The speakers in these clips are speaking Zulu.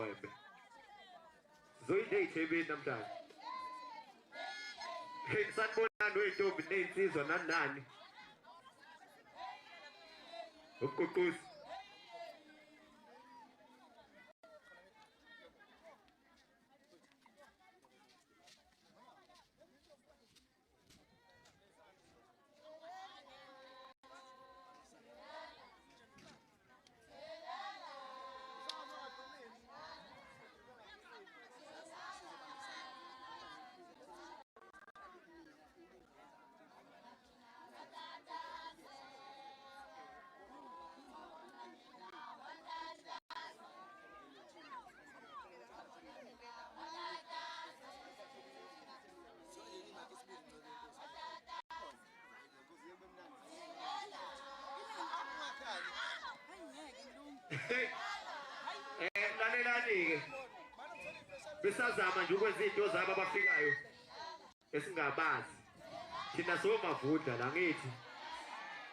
wembe. Zoyinde ithebeni namhlanje. Sanibonani wey'ntombi ney'nsizwa nani. Ukuququza. Lalelani-ke besazama nje ukwenza izinto zabo abafikayo esingabazi thina somavunda la ngithi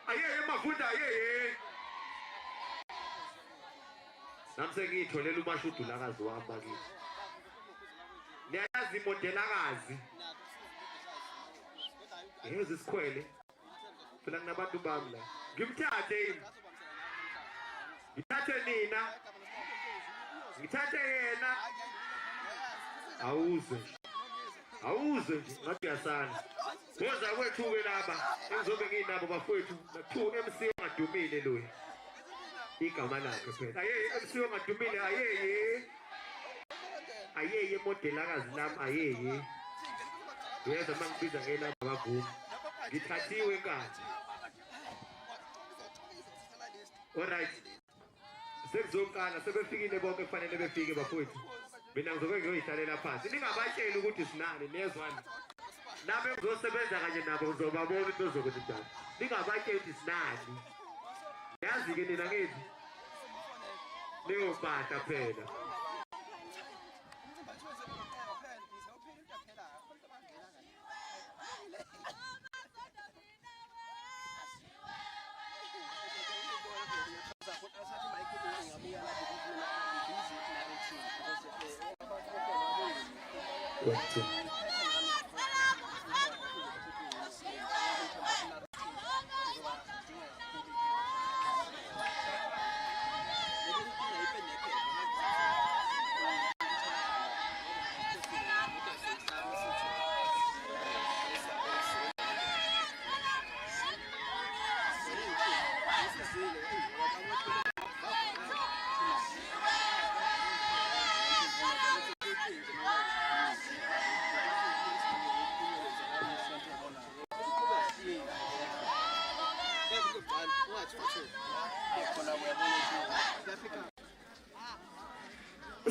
ayeye mavunda ayeye nami sengiyitholela umashudulakazi wami bakithi niyayazi imodelakazi yezi sikhwele phela kunabantu bami la ngimthathe yini ngithathe nina ngithathe yena awuze nje ngathi uyasana boza kwethu-ke laba engizobe nginabo bafowethu nakuthiwa u-MC ongadumile loya igama lakhe phela ayeye MC ongadumile ayeye modelakazi lami ayeye uyeza uma ngibiza ngenamba abavumi ngithathiwe kazi alright sekuzoqala sebefikile bonke kufanele befike bafowethu mina ngizobe ngiyoyihlalela phansi ningabatsheli ukuthi sinani nezwani nami ngizosebenza kanye nabo ngizobabona into zokuthi njani ningabatsheli ukuthi sinani yazi-ke nina ngithi niyopahla phela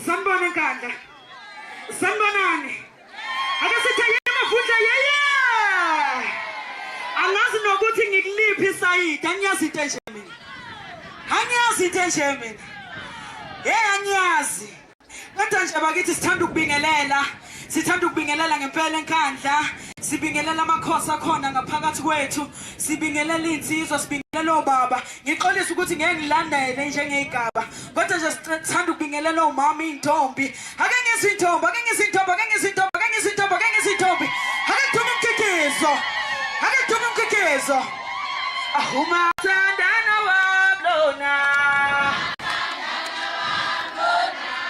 Sanibona enkandla. Sanibonani. Ake sithi yemavundla yeye. Angazi nokuthi ngikuliphi isayidi, angiyazi into enje mina. Angiyazi into enje mina. Angiyazi. Kodwa nje bakithi sithanda ukubingelela. Sithanda ukubingelela ngempela enkandla. Sibingelela amakhosi akhona ngaphakathi kwethu. Sibingelela insizwa, sibingelela obaba. Ngixolisa ukuthi ngeke ngilandele njengegaba. Kodwa nje sithanda ukubingelela omama intombi. Ake ngezintombi, ake ngezintombi, ake ngezintombi, ake ngezintombi, ake ngezintombi. Ake kuthuma umkhiqizo. Ake kuthuma umkhiqizo. Ahuma thandana wablona.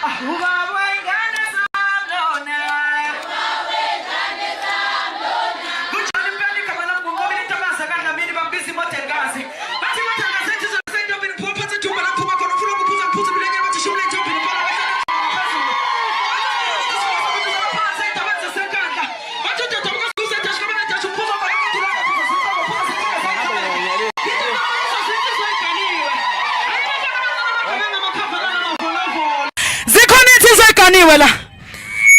Ahuma wengane zablona. Kunjani impela igama lami ngoba intokazi kana mina bambiza imoto ngazi. Bathi imoto ngazi sentombi ngiphupha thumba lapho khona ufuna ukuphuza bilenge bathi shumle intombi niphala phezulu. Zikhoniwe la.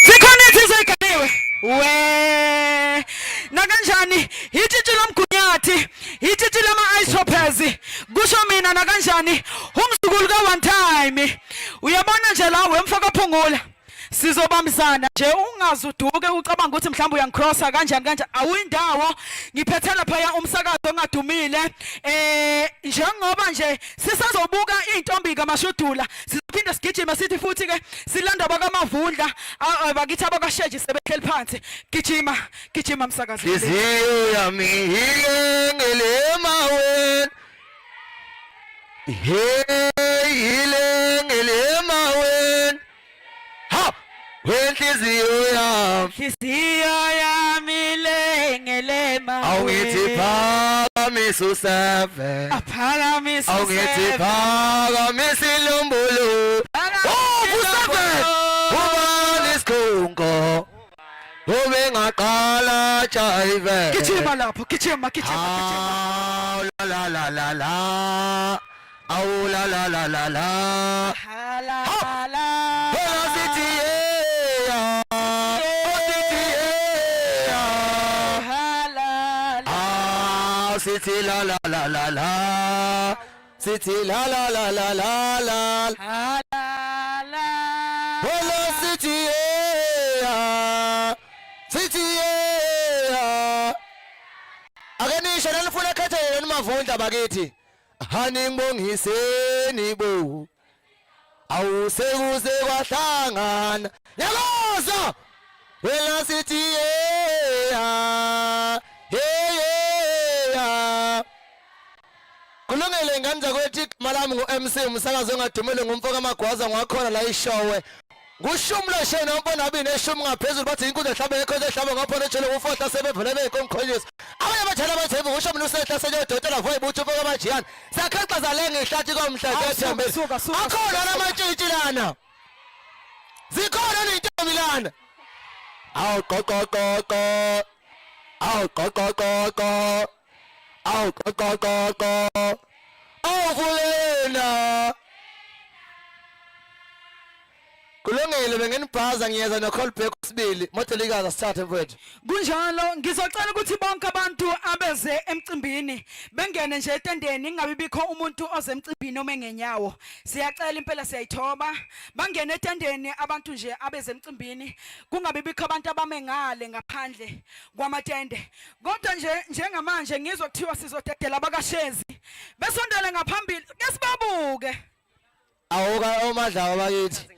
Zikhoniwe. We. Nakanjani? Itshitshi lomgunyathi, itshitshi lama ice hoppers. Kusho mina nakanjani? Umzukulu ka one time. Uyabona nje la wemfaka phungula. Sizobambisana nje ungazuduke ucabanga ukuthi mhlawumbe uyangicrossa kanjani awuyindawo ngiphethe lapha umsakazo ongadumile njengoba nje sisazobuka intombi kaMashudula sizophinde sigijime sithi futhi ke silanda bakaMavundla bakithi abakasheji sebehleli phansi gijima msakazo Iziyo yami ilengele mawen ha wenhliziyo yami lengele mawen awungithi phakamisa useve awungithi phakamisa ilumbulu useve ubani isikhungo ubengaqala jive gijima lapho gijima la awu la hala City la City la Hello City City Akanisha nalifuna khethe nimavundla bakithi hani ngibongiseni bo awusekuze kwahlangana yakoza Hello City kulungile ngani zakwethi igama lami ngo-MC umsakazo ongadumile ngumfoka amagwaza ngwakhona la ishowe ngushumla shena umbona abi neshumi ngaphezulu bathi inkundla ehlaba ekhona ehlaba ngaphona etshele kufohla sebevele beyikonkhonyisa abanye bathela bathembu ngushumla usehla senyodotela voye buthi ufoka amajiyana sakhaxaza le ngehlathi komhla ethembele akhona namatshitshi lana zikhona ney'ntombi lana awu qoqoqoqo awu qoqoqoqo awu qoqoqoqo awuvulena kulungile bengenibhaza ngiyeza noColback sibili modelikazi asithathe mfowethu kunjalo ngizocela ukuthi bonke abantu abeze emcimbini bengene nje etendeni ingabe bikho umuntu oze emcimbini noma engenyawo siyacela impela siyayithoba bangene etendeni abantu nje abeze emcimbini kungabe bikho abantu abame ngale ngaphandle kwamatende kodwa nje njengamanje ngizwe kuthiwa sizodedela abakashezi besondele ngaphambili ke sibabuke awuka omadlawa bakithi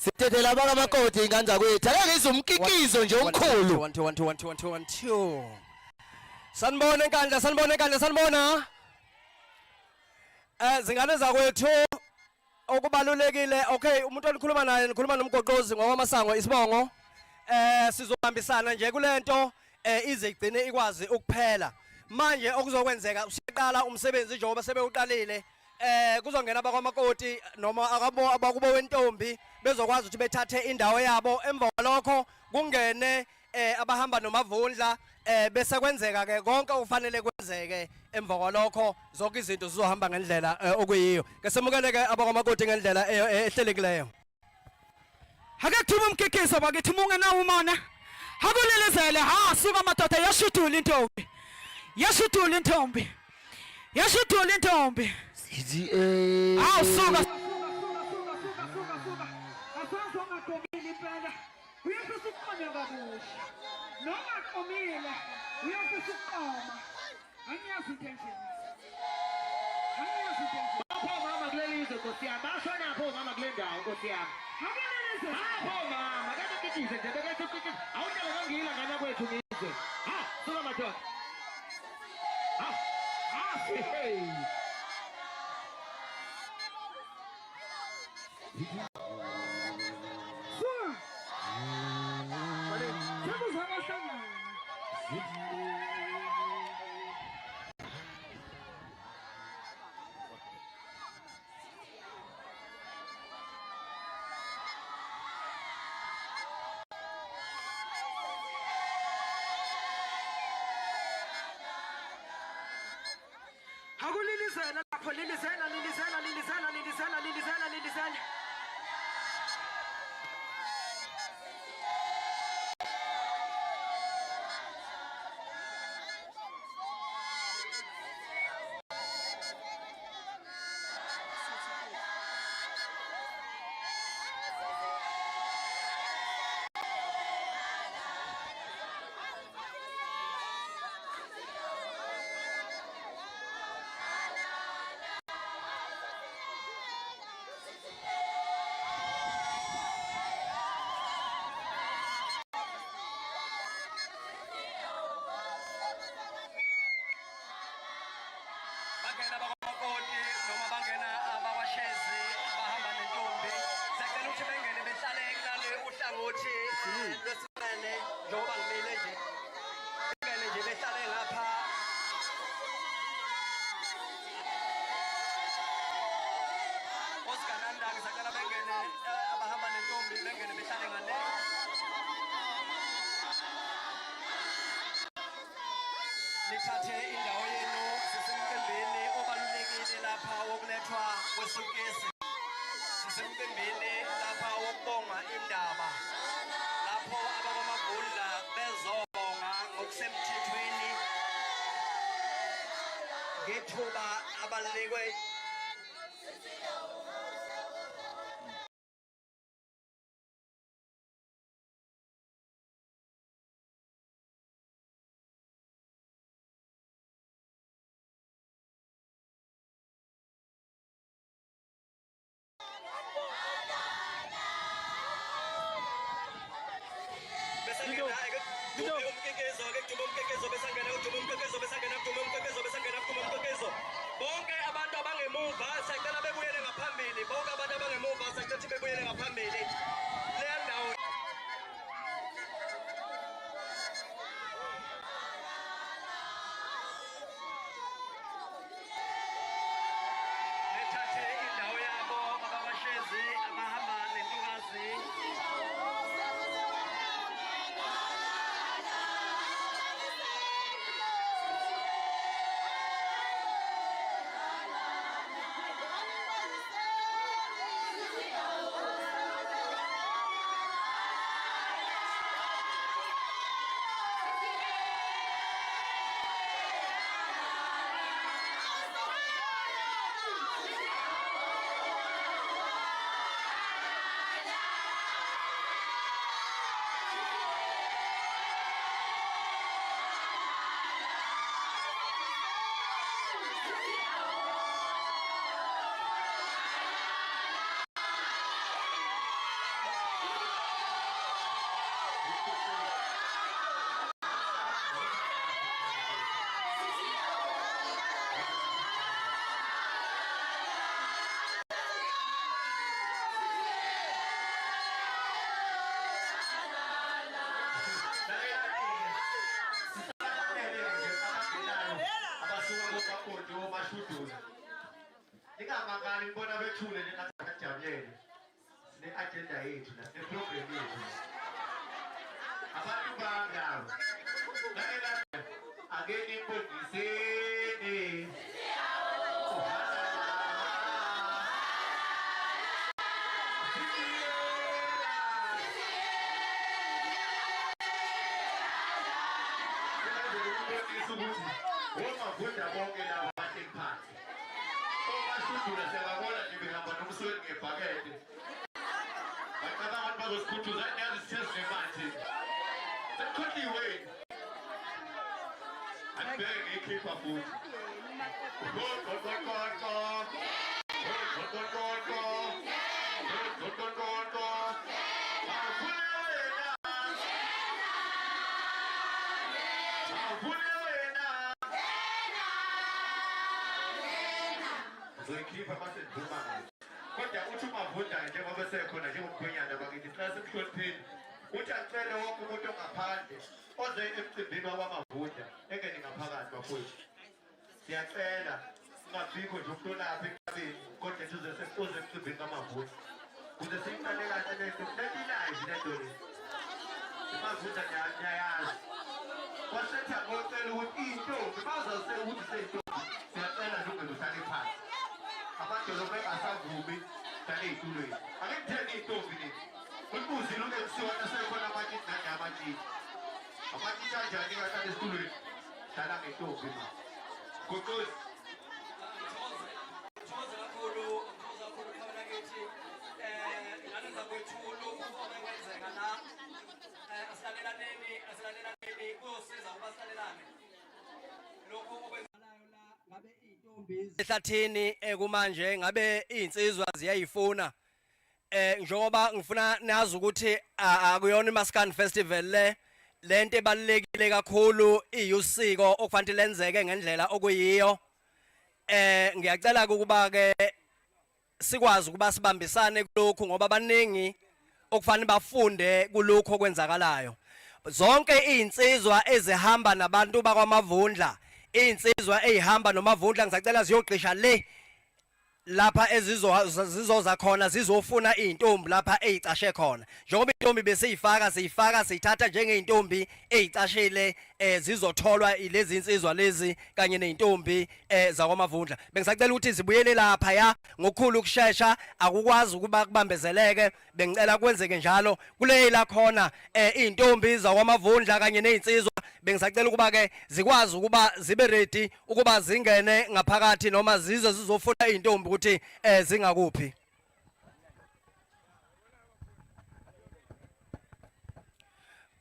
Sitethela abakamakoti ingane zakwethu ake ngizumkikizo nje omkhulu 1 Sanibona enkandla zingane zakwethu okubalulekile okay umuntu olikhuluma naye nikhuluma nomgoqozi ngokwamasango isibongo sizobambisana nje kulento ize igcine ikwazi ukuphela manje okuzokwenzeka usiqala umsebenzi njengoba sebewuqalile kuzongena abakwamakoti noma abakubo wentombi bezokwazi ukuthi bethathe indawo yabo emva kwalokho kungene abahamba nomavundla bese kwenzeka ke konke okufanele kwenzeke emva kwalokho zonke izinto zizohamba ngendlela okuyiyo ke semukele ke abakwamakoti ngendlela ehlelekileyo Hake kuthuma umkikiso bakithi mungenawo umona hakulelezele suka madoda yashudula intombi Sithi suka hakulilizela lapho lilizela ukuthi lwesibane njengoba ngimile nje ingane nje behlale ngapha Oscar ngisacela bengene abahamba nentombi bengene behlale ngane lithathe indawo yenu sisemcimbini obalulekile lapha wokulethwa kwesukesi sisemcimbini lapha wokubonga indaba lapho ababamabhudla bezobonga ngokusemthethweni ngethuba abalikwe bonke abantu abangemuva sicela bebuyele ngaphambili bonke abantu abangemuva sicela bebuyele ngaphambili le ndawo lethathe indawo yabo ababashezi abahamba nentokazi Ningamangali ngibona bethule ningathi bajabulele sine agenda yethu la ne program yethu abantu bangabo lalela ake nimbongiseni Womavunda bonke laba bahleli phansi omashudula siyababona nje behamba nomsweni ngebhakede bacabanga ukuthi bazosikhuthuza nyazi sithe sinemanzi sekukhohliweni andibheke ngiyikhipha futhi zoyikhipha mase ndivuma ngayo kodwa uthi umavunda njengoba sekhona njengomkhwenyana bakithi xa simhlonipheni uthi acele wonke umuntu ongaphandle oze emcimbini wabamavunda engene ngaphakathi bafowethu siyacela singabikho nje umuntu olapha entabeni kodwa size sekuze emcimbini kamavunda kuze siyiqale kahle lento letilayivi lento le imavunda nyayazi wasetha ngocela ukuthi iy'ntombi bazase ukuthi sey'ntombi siyacela nje ungeke uhlale phansi amadolo bengasavumi hlale ey'tulweni ake ngitheni iy'ntombi lezi ulibuzile uMCwana sekhona amatshiti nanje amatshiti amatshiti anjani kahlala esitulweni hlala ngentombi ma goqozi ngithokoze kakhulu khona kithi ingane zakwethu lokhu obekwenzeka la asilalelani kuyosiza ukuba silalelane lokhu okwenzakalayo la ngabe iy'ntombi ehlathini kumanje ngabe iy'nsizwa ziyayifuna njengoba ngifuna nazi ukuthi akuyona iMaskandi Festival lento ebalekile kakhulu iyusiko okufanele lenzeke ngendlela okuyiyo ngiyacela ukuba ke sikwazi ukuba sibambisane kulokhu ngoba abaningi okufanele bafunde kulokho okwenzakalayo. Zonke izinsizwa ezihamba nabantu bakwaMavundla, izinsizwa ezihamba noMavundla ngisacela ziyogqisha le lapha ezizoza khona zizofuna izintombi lapha ezicashe khona. Njengoba intombi besiyifaka siyithatha njengeintombi ezicashile zizotholwa ilezi insizwa lezi kanye nezintombi zakwaMavundla. Bengisacela ukuthi zibuyele lapha ya ngokukhulu ukusheshsha, akukwazi ukuba kubambezeleke. Bengicela kwenzeke njalo kule la khona izintombi zakwaMavundla kanye nezinsizwa. Bengisacela ukuba ke zikwazi ukuba zibe ready ukuba zingene ngaphakathi noma zize zizofuna izintombi ukuthi zingakuphi.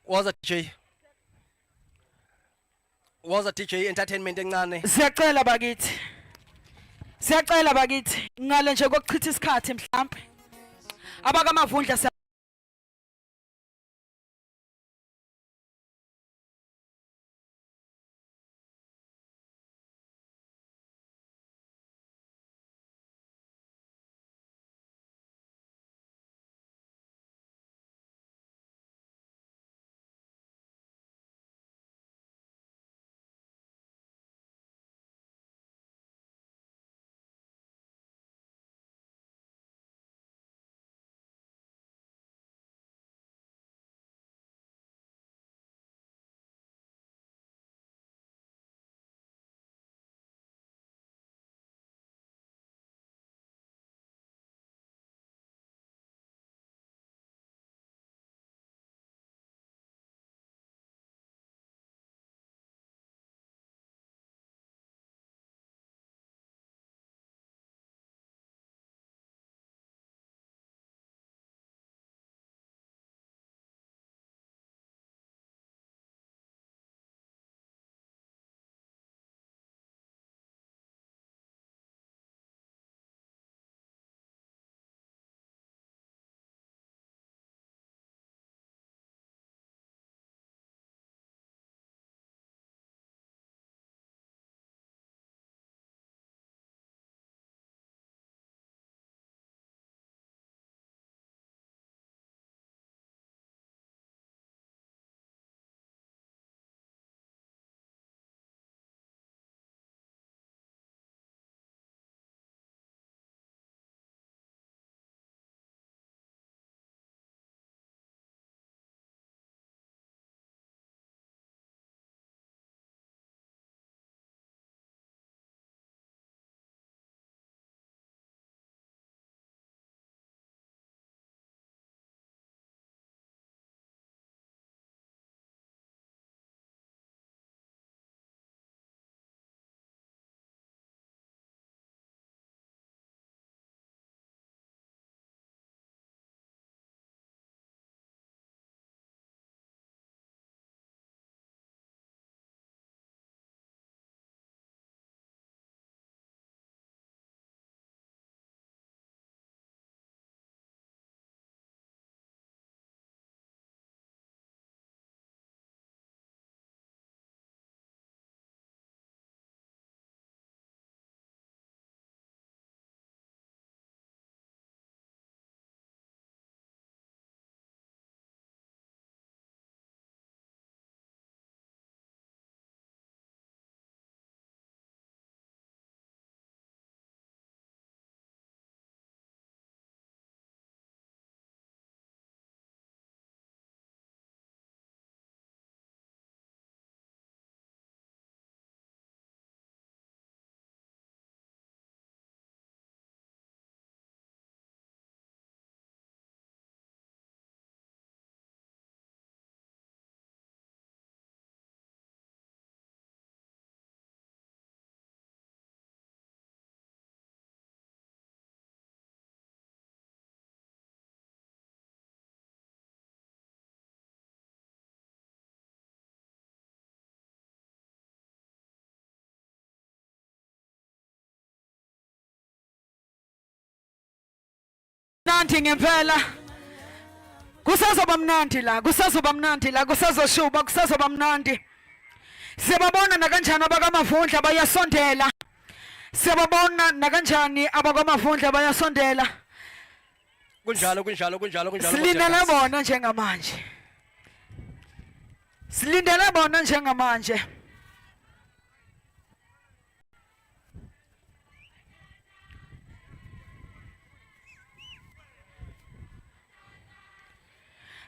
Was a DJ entertainment encane. Siyacela bakithi ngale nje kokuchitha isikhathi mhlambe abakaMavundla mnandi ngempela. Kusazoba mnandi la, kusazoshuba, kusazoba mnandi. Siyababona nakanjani abakaMavundla bayasondela. Siyababona nakanjani abakaMavundla bayasondela. kunjalo. Silindele bona njengamanje. Silindele bona njengamanje.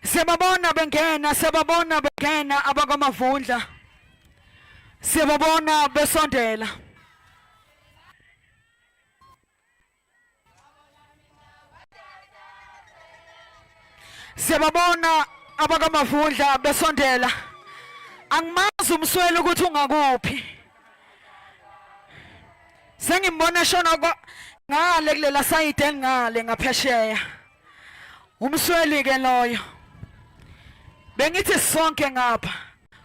Siyababona bengena abakamavundla. Siyababona besondela. Siyababona abakamavundla besondela. Angimazi umswele ukuthi ungakuphi. Sengimbona shona ngale kulela side engale ngaphesheya. Umsweli ke loyo. Bengithi sonke ngapha.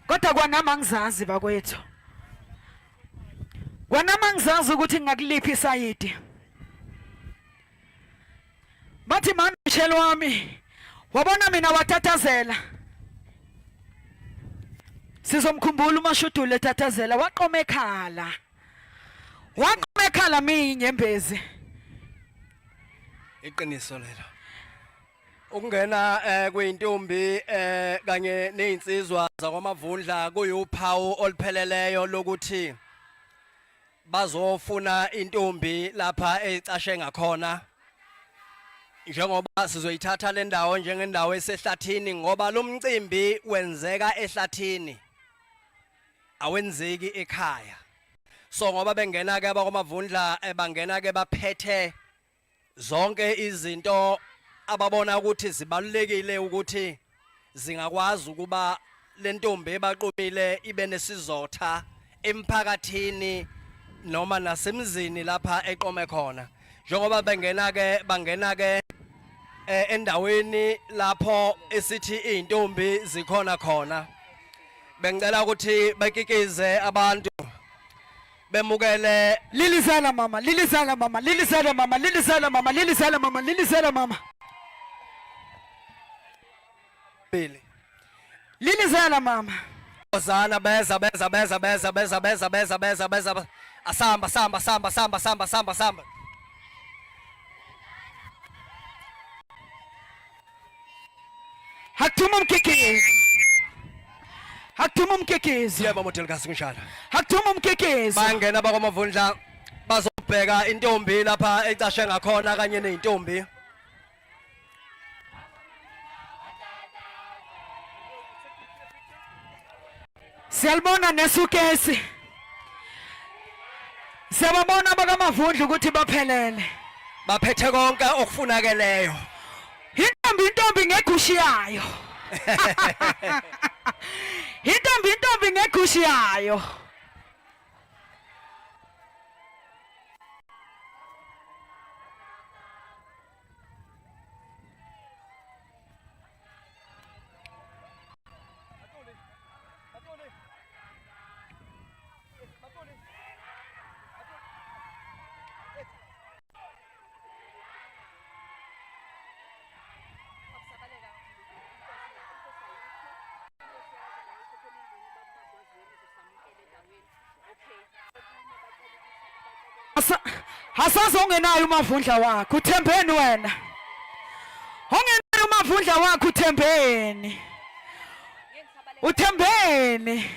Kodwa kwanama ngizazi bakwethu. Kwanama ngizazi ukuthi ngakuliphi isayidi. Bathi manje mshelo wami. Wabona mina watatazela. Sizomkhumbula uMashudule etatazela waqoma ekhala. Waqoma ekhala minyembezi. Iqiniso lelo. Ukungena kweintombi kanye nezinsizwa zakwamavundla kuyuphawu olupheleleyo lokuthi bazofuna intombi lapha ecashe ngakhona. Njengoba sizoyithatha le ndawo njengendawo esehlathini ngoba lo mcimbi wenzeka ehlathini awenzeki ekhaya. So ngoba bengena ke abakwamavundla bangena ke baphethe zonke izinto ababona ukuthi zibalulekile ukuthi zingakwazi ukuba le ntombi ebaqomile ibe nesizotha emphakathini noma nasemzini lapha eqome khona. Njengoba bangena ke endaweni lapho esithi izintombi zikhona khona. Bengicela ukuthi bakikize abantu bemukele Lilizela mama. Billy. Lilizela mama. Ozana beza. Asamba. Haktuma umkekezi. Yebo modelikazi kunjalo. Haktuma umkekezi. Bangena abakwamavundla bazobheka intombi lapha ecashe ngakhona kanye nezintombi. Siyalibona nesukesi. Siyababona abakamavundla ukuthi baphelele. Baphethe konke okufunakeleyo. Intombi ngegushi yayo. Intombi ngegushi yayo. Hasazi ongenayo umavundla wakho uthembeni wena. Ongenayo umavundla wakho uthembeni. Uthembeni.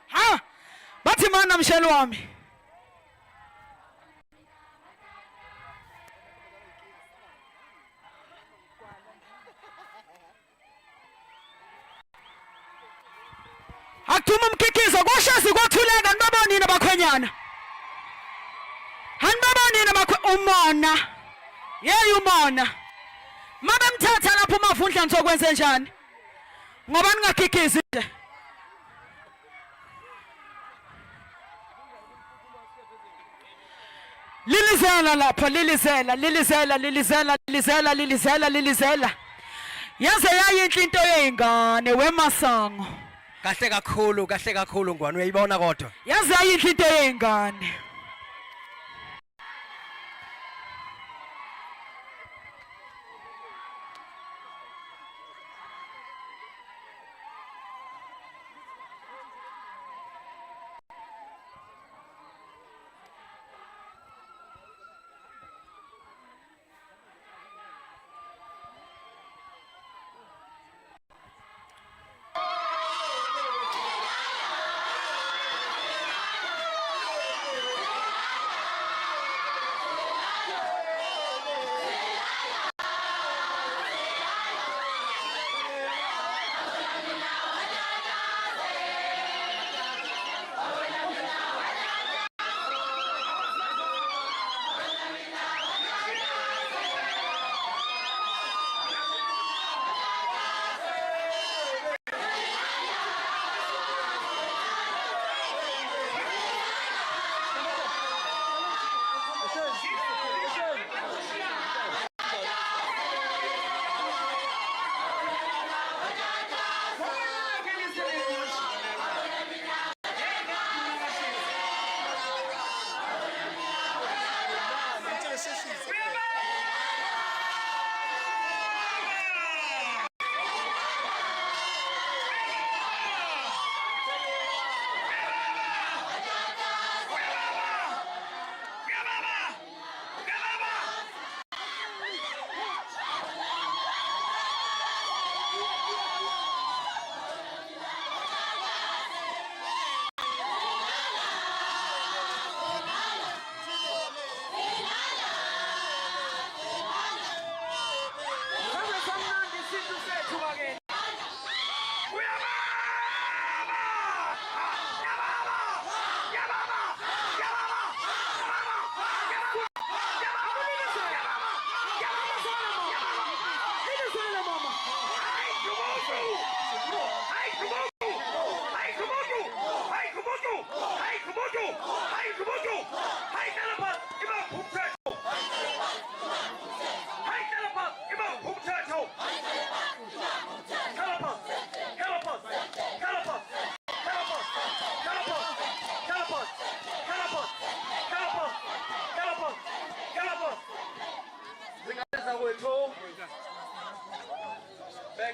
Ha! Bathi mana mshelo wami. Akthuma umkikizo kwashasi kwathuleka nibabonini abakhwenyana. Hanibabonini umona. Yeyi umona. Mabe mthatha lapho umavundla nizokwenza njani? Ngoba ningakikizi nje. Lilizela lapha lilizela. Yaze yayinhle into yezingane weMasango. Kahle kakhulu ngwane uyayibona kodwa. Yaze yayinhle into yezingane.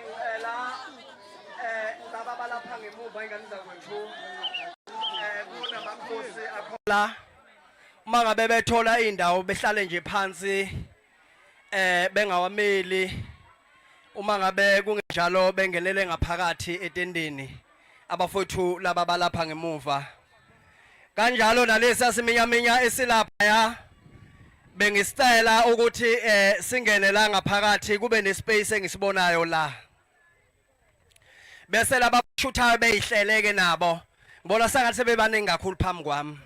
bengicela laba balapha ngemuva ingane zakwethu kunamakhosi akhola uma ngabe bethola indawo behlale nje phansi bengawameli uma ngabe kungenjalo bengenele ngaphakathi etendeni abafowethu laba balapha ngemuva kanjalo nalesi asiminyaminya esilapha ya bengisicela ukuthi singene la ngaphakathi kube nespace engisibonayo la bese laba shuthayo beyihleleke nabo ngibona sengathi sebebaningi kakhulu phambi kwami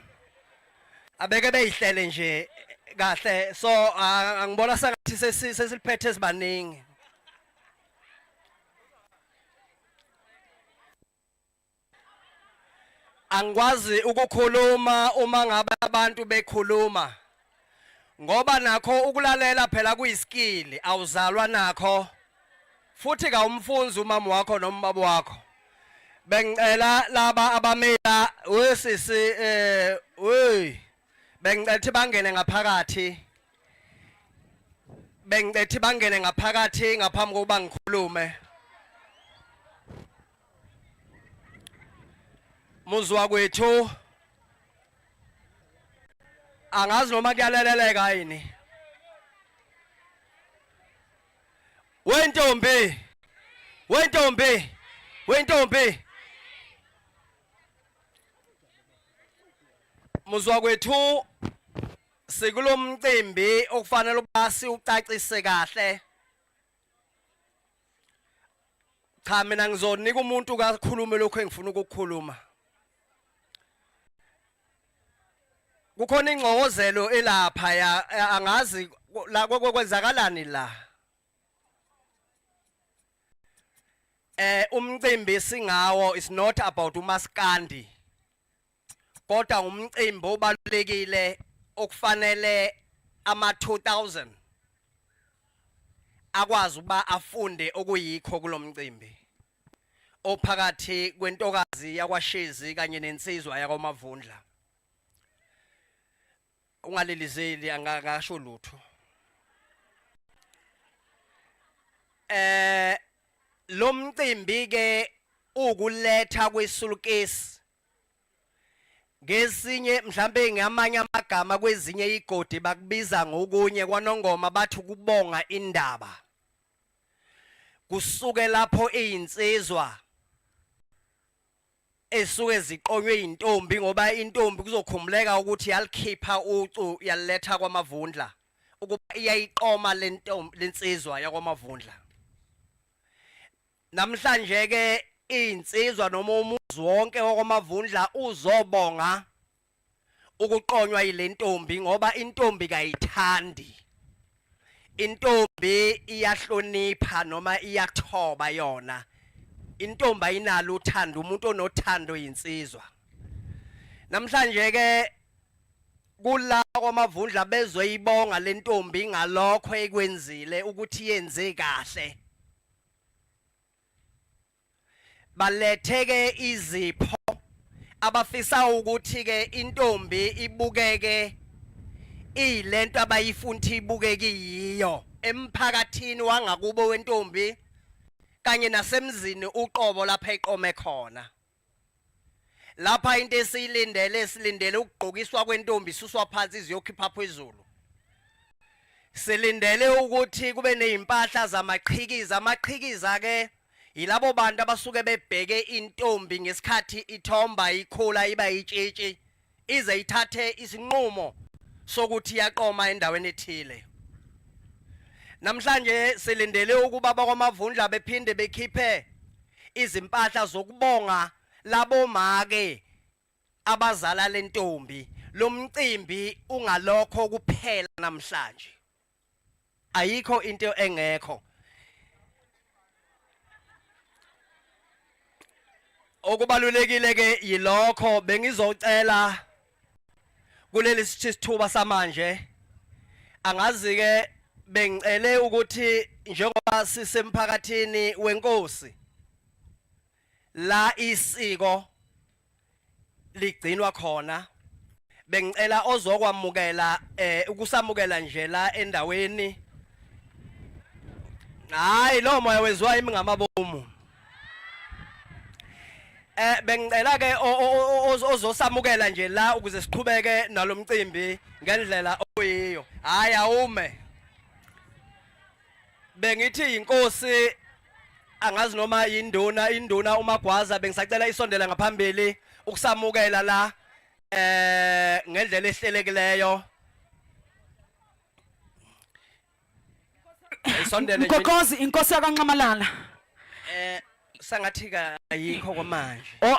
abeke beyihlele nje kahle so angibona sengathi sesiliphethe sibaningi angikwazi ukukhuluma uma ngabe abantu bekhuluma ngoba nakho ukulalela phela kuyiskili awuzalwa nakho futhi kawumfunzi umama wakho noma baba wakho bengicela laba abamela wesisi bengicela bangene ngaphakathi ngaphambi kokuba ngikhulume muzwa kwethu angazi noma kuyaleleleka yini wentombi muzwa kwethu sikulomcimbi okufanele ukuba siucacise kahle cha mina ngizonika umuntu kakhulume lokho engifuna ukukhuluma kukhona ingxokozelo elapha ya angazi la kwenzakalani la umcimbi singawo is not about umaskandi kodwa umcimbi obalulekile okufanele ama 2000 akwazi ukuba afunde okuyikho kulomcimbi ophakathi kwentokazi yakwaShezi kanye nensizwa yakwaMavundla ungalelizeli angasho lutho lo mcimbi ke ukuletha kwesulukesi ngesinye mhlambe ngamanye amagama kwezinye igodi bakubiza ngokunye kwaNongoma bathi ukubonga indaba kusuke lapho izinsizwa esuke ziqonywe intombi ngoba intombi kuzokhumuleka ukuthi yalikhipha ucu yaletha kwaMavundla ukuba iyayiqoma lensizwa yakwaMavundla namhlanje ke izinsizwa noma umuzi wonke wakwaMavundla uzobonga ukuqonywa yilentombi ngoba intombi kayithandi intombi iyahlonipha noma iyathoba yona intombi ayinalo uthando umuntu onothando yinsizwa namhlanje ke kula kwaMavundla bezoyibonga lentombi ngalokho ekwenzile ukuthi yenze kahle baletheke izipho abafisa ukuthi ke intombi ibukeke ilento abayifunthi ibukeke yiyo emphakathini wangakubo wentombi kanye nasemzini uqobo lapha eqome khona lapha into silindele ukugqokiswa kwentombi suswa phansi iziyokhipha phezulu silindele ukuthi kube nezimpahla zamaqhikiza amaqhikiza ke yilabo bantu abasuke bebheke intombi ngesikhathi ithomba ikhula iba yitshitshi ize ithathe isinqumo sokuthi yaqoma endaweni ethile namhlanje silindele ukuba bakwaMavundla bephinde bekhiphe izimpahla zokubonga labo make abazala lentombi lo mcimbi ungalokho kuphela namhlanje ayikho into engekho okubalulekile ke yilokho bengizocela kuleli sithuba samanje angazi ke bengicele ukuthi njengoba sisemphakathini wenkosi la isiko ligcinwa khona bengicela ozokwamukela ukusamukela nje la endaweni hayi lo moya wezwa imi ngamabomu Bengicela ke ozosamukela nje la ukuze siqhubeke nalomcimbi ngendlela oyiyo. Hayi awume. Bengithi inkosi angazi noma induna uMagwaza bengisacela isondela ngaphambili ukusamukela la ngendlela ehlelekileyo. Isondele nje. Mgogozi inkosi yakanqamalala. Sangathi ayikho kwamanje. Oh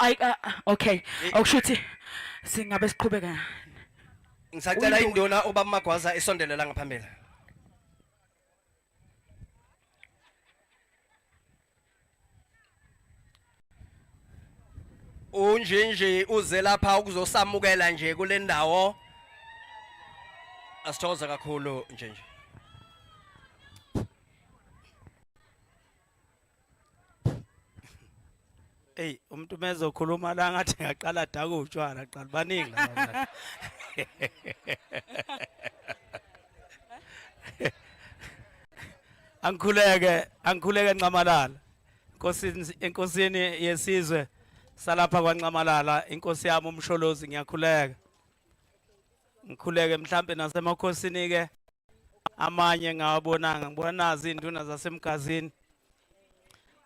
okay. Awushuthi singabe siqhubeka. Ngisacela induna ubaba Magwaza isondele la ngaphambili. Unjinji uze lapha ukuzosamukela nje kule ndawo. Asithokoza kakhulu Njinji. Hey, umuntu mezokhuluma la ngathi ngaqala daka utshwala qala baningi la. Angikhuleke Ncamalala. Enkosini yesizwe salapha kwaNcamalala, inkosi yami uMsholozi ngiyakhuleka. Ngikhuleke mhlambe nasemakhosini ke amanye ngawabonanga, ngibona nazi induna zasemgazini.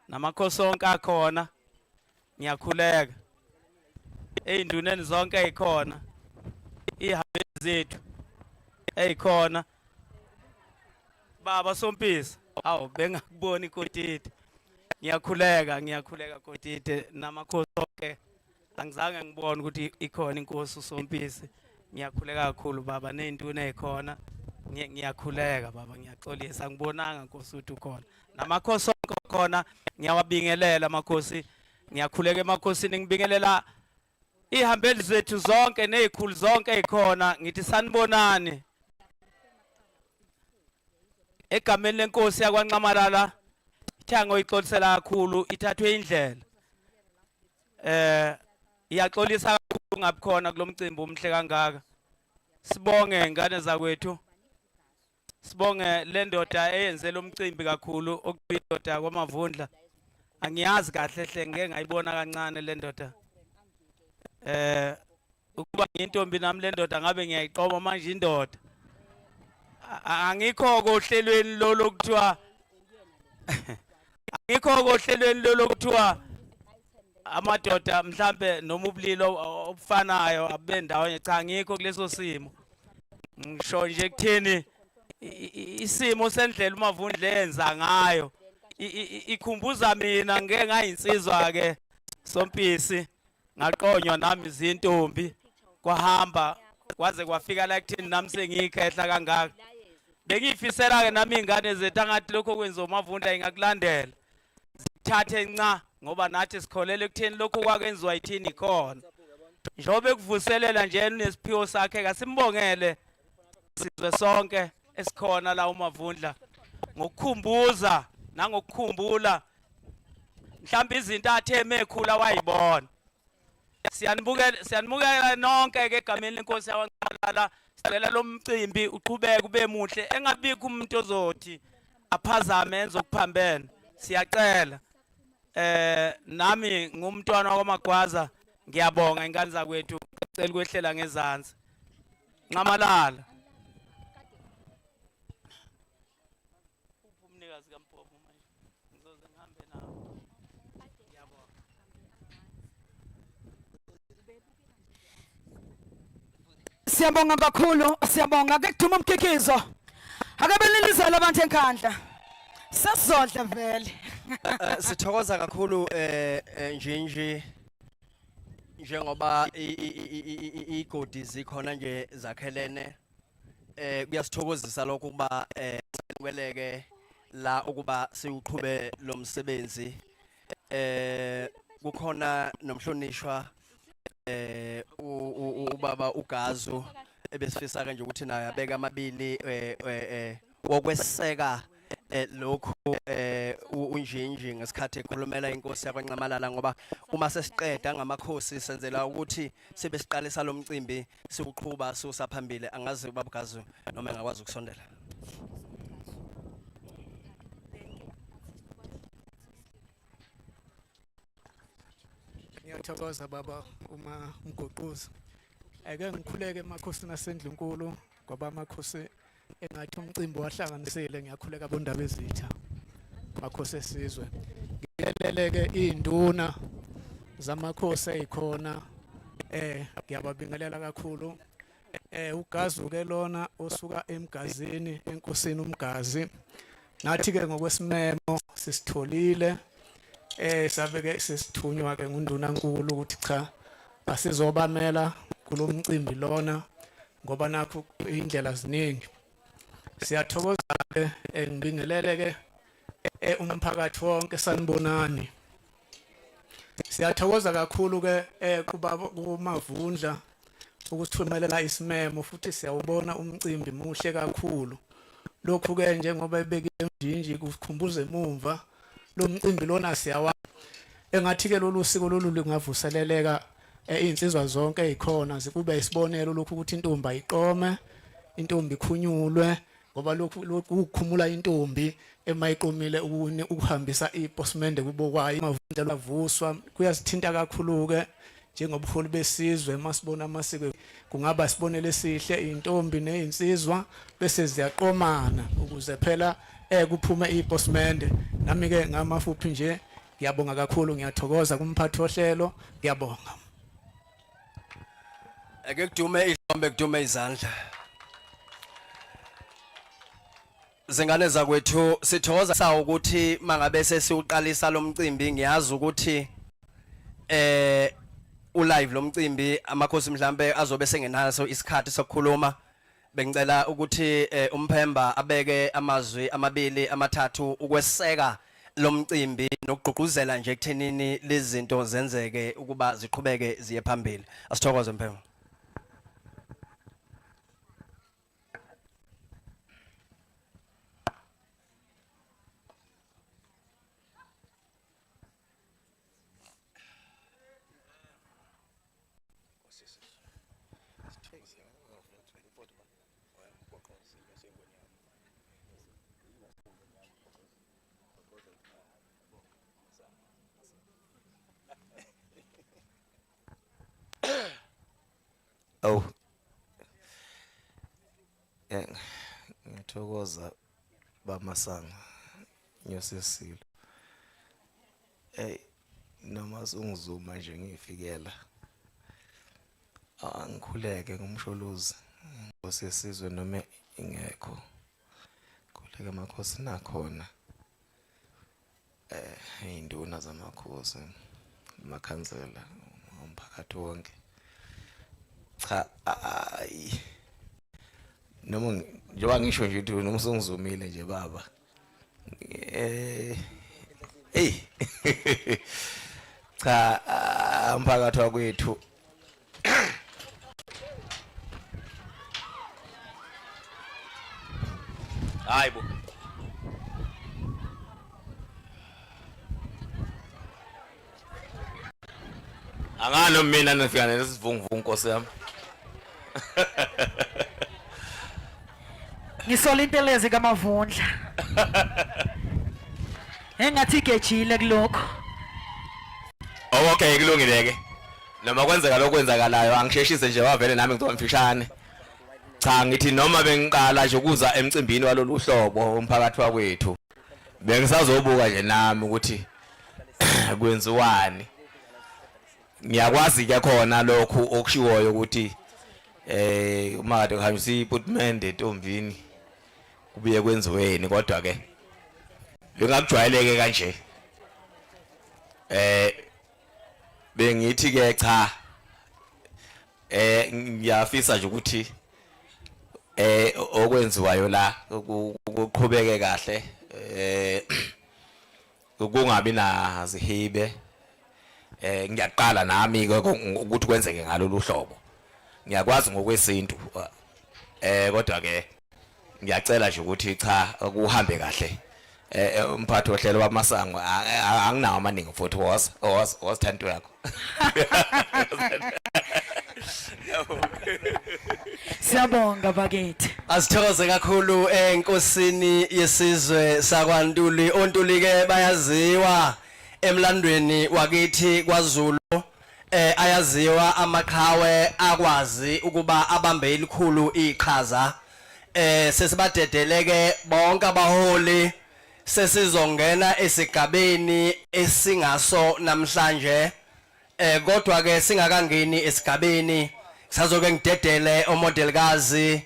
Namakhosi onke akhona. Ngiyakhuleka. Eyinduneni zonke ezikhona. Ihambe zethu ezikhona. Baba Sompisi, awu bengakuboni Kotiti. Ngiyakhuleka Kotiti namakhosi onke. Angizange ngibone ukuthi ikhona inkosi uSompisi. Ngiyakhuleka kakhulu baba nezinduna ezikhona. Ngiyakhuleka baba ngiyaxolisa ngibonanga inkosi uthi ukhona. Namakhosi onke khona ngiyawabingelela amakhosi. Ngiyakhuleka emakhosini ngibingelela ihambeli zethu zonke nezikhulu zonke ezikhona. Ngithi sanibonani. Egameni lenkosi yakwaNcamalala ithango ixolisela kakhulu ithathwe indlela. Iyaxolisa kakhulu ngabukhona kulomcimbi omhle kangaka. Sibonge ingane zakwethu. Sibonge le ndoda eyenze lo mcimbi kakhulu okuyindoda kwaMavundla. Angiyazi kahle hle ngeke ngayibona kancane le ndoda. Ukuba ngintombi nami le ndoda ngabe ngiyayiqoma manje indoda. Angikho kohlelweni lo lokuthiwa angikho kohlelweni lo lokuthiwa amadoda mhlambe noma ubulilo obufanayo abendawonye cha ngikho kuleso simo. Ngisho nje kuthini isimo sendlela uMavundla enza ngayo ikhumbuza mina ngeke ngayinsizwa ke Sompisi ngaqonywa nami izintombi kwahamba kwaze kwafika la kuthini nami sengiyikhehla kangaka. Bengifisela ke nami ingane zethu angathi lokho kwenza uMavundla ingakulandela. Zithathe nca ngoba nathi sikholele ekutheni lokho kwakwenziwa yithini khona. Njobe kuvuselela nje nesiphiwo sakhe kasimbongele sizwe sonke esikhona la uMavundla ngokukhumbuza nangokukhumbula mhlawumbe izinto atheme ekhula wayibona. Siyanibukela nonke ke egameni lenkosi yakwaNcamalala. Sicela lo mcimbi uqhubeke ube muhle engabikho umuntu ozothi aphazame enze okuphambene. Siyacela nami ngumntwana wakwaMagwaza ngiyabonga ingane zakwethu cela ukwehlela ngezansi. Ncamalala umnikazi kaMpofu manje ngizoze ngihambe nawo. Ngiyabonga. Siyabonga kakhulu, siyabonga ke kuduma umkhikizo. Akabelelizela abantu enkandla. Sasizodla vele. Sithokoza kakhulu Njinji njengoba igodi zikhona nje zakhelene. Kuyasithokozisa lokho kuba kweleke la ukuba siuqhube lo msebenzi. Kukhona nomhlonishwa ubaba uGazu ebesifisa kanje ukuthi naye abeka amabili wokweseka lokho uNjinji ngesikhathi ekhulumela inkosi yakwaNcamalala ngoba uma sesiqeda ngamakhosi senzela ukuthi sibe siqalisa lo mcimbi siuqhubha siusaphambili. Angazi ubaba uGazu noma engakwazi ukusondela. Ngiyathokoza baba uma umgoquzi. Ake ngikhuleke emakhosini aseNdlunkulu ngoba amakhosi engathi umcimbi wahlanganisile ngiyakhuleka bondaba ezitha. Makhosi esizwe. Ngiyeleleke induna zamakhosi ezikhona ngiyababingelela kakhulu. Ugazu ke lona osuka emgazini enkosini umgazi. Nathi ke ngokwesimemo sisitholile sabe ke sisithunywa ke nguNdunankulu ukuthi cha asizobamela kulomcimbi lona ngoba nakho indlela ziningi. Siyathokoza ke ngibingelele ke umphakathi wonke sanibonani. Siyathokoza kakhulu ke kuba kumavundla ukuthumelela isimemo futhi siyawubona umcimbi muhle kakhulu. Lokhu ke njengoba ebeke njinji kukhumbuza emumva lo mcimbi lona siyawa engathi ke lolu siko lolu lingavuseleleka insizwa zonke ezikhona zikube isibonelo lokhu ukuthi intombi ayiqome, intombi ikhunyulwe ngoba lokhu ukukhumula intombi emayiqomile ukuhambisa iposimende kubo kwayo amavundla lavuswa kuyasithinta kakhulu ke njengobuholi besizwe masibona amasiko kungaba sibonele sihle intombi nezinsizwa bese ziyaqomana ukuze phela kuphume iposimende. Nami ke ngamafuphi nje ngiyabonga kakhulu ngiyathokoza kumphathi ohlelo ngiyabonga. Ake kudume ihlombe kudume izandla. Zingane zakwethu sithokoza sawo ukuthi mangabe sesiuqalisa lo mcimbi ngiyazi ukuthi ulive lo mcimbi amakhosi mhlambe azobe sengenaso isikhathi sokukhuluma. Bengicela ukuthi umphemba abeke amazwi amabili amathathu ukweseka lo mcimbi nokugqugquzela nje ekuthenini lezi zinto zenzeke ukuba ziqhubeke ziye phambili. Asithokoze mphemba. Oh, ngiyathokoza bamasanga nyosesilo. Noma sungizuma nje ngifikela. Angikhuleke ngumsholuzi ngosesizwe noma ingekho. Khuleka amakhosi nakhona. Induna zamakhosi, amakhansela, umphakathi wonke. Cha noma njengoba ngisho nje ukuthi noma sengizumile nje baba cha umphakathi wakwethu hayibo angano mina nifika nesivunguvungu Nkosi yami. Ngisola intelezi kaMavundla. Engathi igejile kulokho. Okay kulungile ke. Noma kwenzeka lokwenzakalayo angisheshise nje wavele nami ngithiwa mfishane. Cha ngithi noma bengiqala nje ukuza emcimbini walolu hlobo umphakathi wakwethu. Bengisazobuka nje nami ukuthi kwenziwani. Ngiyakwazi ke khona lokhu okushiwoyo ukuthi uma kade ngihambisa iputimende entombini kubuye kwenziweni kodwa ke bengakujwayeleke kanje. Bengithi ke cha ngiyafisa nje ukuthi okwenziwayo la kuqhubeke kahle kungabi nazihibe. Ngiyaqala nami ukuthi kwenzeke ngalolu hlobo. Ngiyakwazi ngokwesintu kodwa ke ngiyacela nje ukuthi cha kuhambe kahle. Umphathi ohlelo wamasango anginawo amaningi futhi was thanto yakho. Siyabonga bakithi. Asithokoze kakhulu enkosini yesizwe sakwaNtuli. ONtuli ke bayaziwa emlandweni wakithi kwaZulu ayaziwa amaqhawe akwazi ukuba abambe ilikhulu iqhaza sesibadedeleke bonke abaholi sesizongena esigabeni esingaso namhlanje kodwa ke singakangeni esigabeni sazoke ngidedele omodelikazi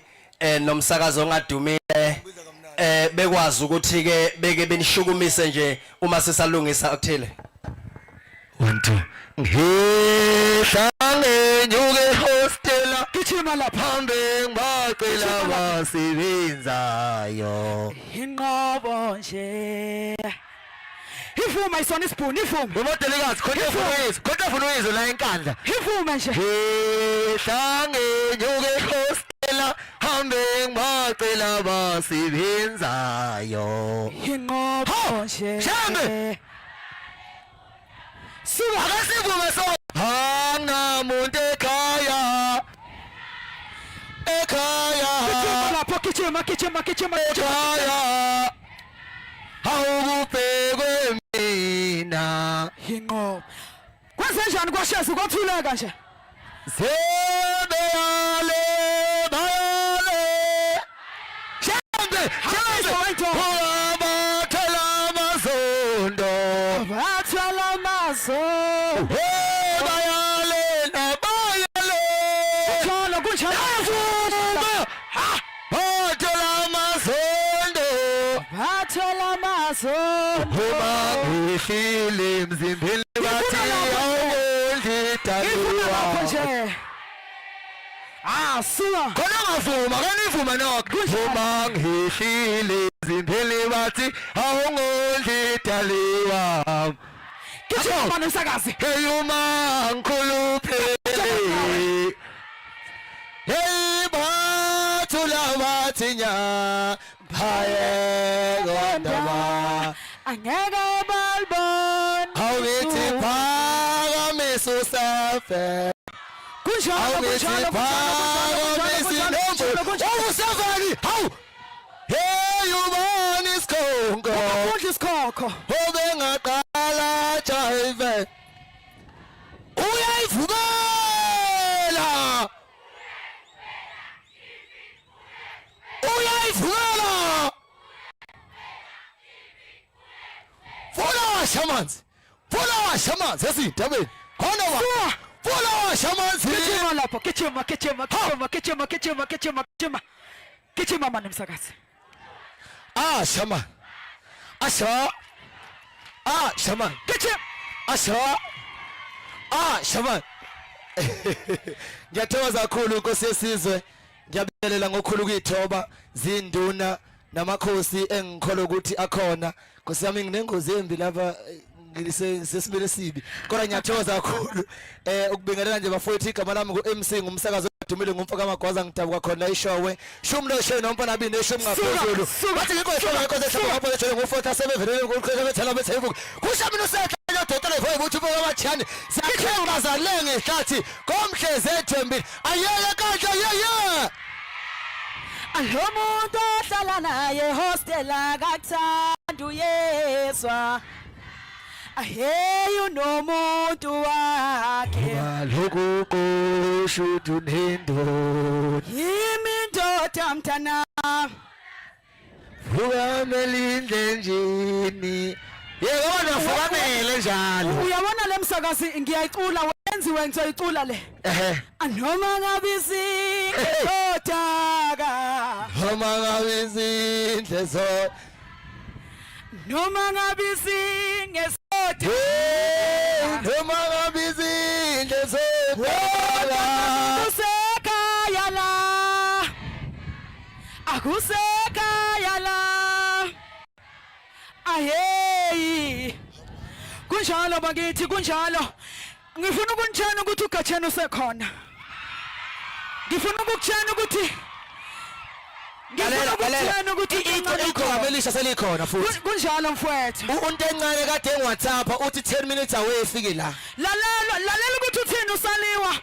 nomsakazo ongadumile bekwazi ukuthi ke beke benishukumise nje uma sisalungisa ukuthile 1 2 ngihlange nyuke hostela Gijima lapha phambe ngibacela basebenzayo inqobo nje Ivuma isona isibhuni ivuma umodelikazi khona ufuna uyizwe la enkandla ivuma nje ngihlange nyuke hostela hambe ngibacela basebenzayo inqobo nje Shambe Suka akasivume so anamuntu ekhaya lapho gijima ekhaya awukubhekwe mina inqobo Kwenze njani kwashezi kwathuleka nje sebeyale bayale Shambe abathela amazondo Bathala mazo bayale nabayale kunjalo bathela amazondo Bathala mazo uma ngihlile emzimbeni bathi awungidaliwa suka khona ngavuma kanivuma nokho uma ngihlile emzimbeni bathi awungidaliwa Gijima manje umsakazi hey uma ngikhuluphele hey bathula bathinya phayekondaba angeke balibona awuthi phakamise usafe awusafani hawu hey ubani isikhongo isikhokho obengaqala jive uyayivukela Fula washa amanzi esidabeni khona wa fula washa amanzi gijima lapho gijima manje umsakazi shaman shaman gijima shaman ngiyathokoza kakhulu inkosi yesizwe ngiyabingelela ngokukhulu kuyithoba zinduna namakhosi engikholwa ukuthi akhona Nkosi yami nginengozi embi lapha ngisesimile sibi kodwa ngiyathokoza kakhulu ukubingelela nje bafowethu igama lami ngo-MC ngumsakazo odumile ngumfaka amagwaza ngidabuka khona ishowe shumlo show nomfana bini eshumi ngaphezulu bathi ngikho ngapho eshole ngufotha sebevelele ngokuqhela bethela bethevuka kushamini usehlelo dotela evoye ukuthi ubeka abathiyane zakhengaza lenge hlathi komhlezi ethembile ayeke kanje yeye Lo muntu ohlala naye hostel akathanda uyezwa Hey unomuntu wakhe Lokhu kushuthi nendo Imindoda mntana Vukamelinde njini Yebo vukamele njalo Uyabona lemsakazi ngiyayicula wenziwe ngizoyicula le Anoma ngabe izindodaka Noma ngabe izindlezo Noma ngabe izingesoda Noma ngabe izindlezo Akusekaya la Akusekaya la Ayeyi Kunjalo bakithi kunjalo Ngifuna ukunitshela ukuthi uGatheni usekhona Ngifuna ukukutshela ukuthi ikhomelisha selikhona futhi kunjalo mfowethu umuntu encane kade engiwhatsappa uthi 10 minutes away efike la lalela ukuthi uthini usaliwa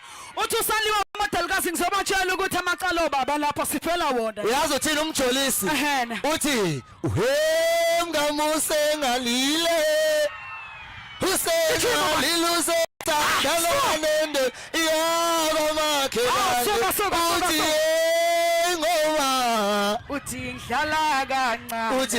uthi usaliwa amadalikazi ngizobatshela ukuthi amacalo baba lapha siphela wona uyazi uthini umjolisi uthi mngamuse ngalile usengalile usethandalane dlala kancane uthi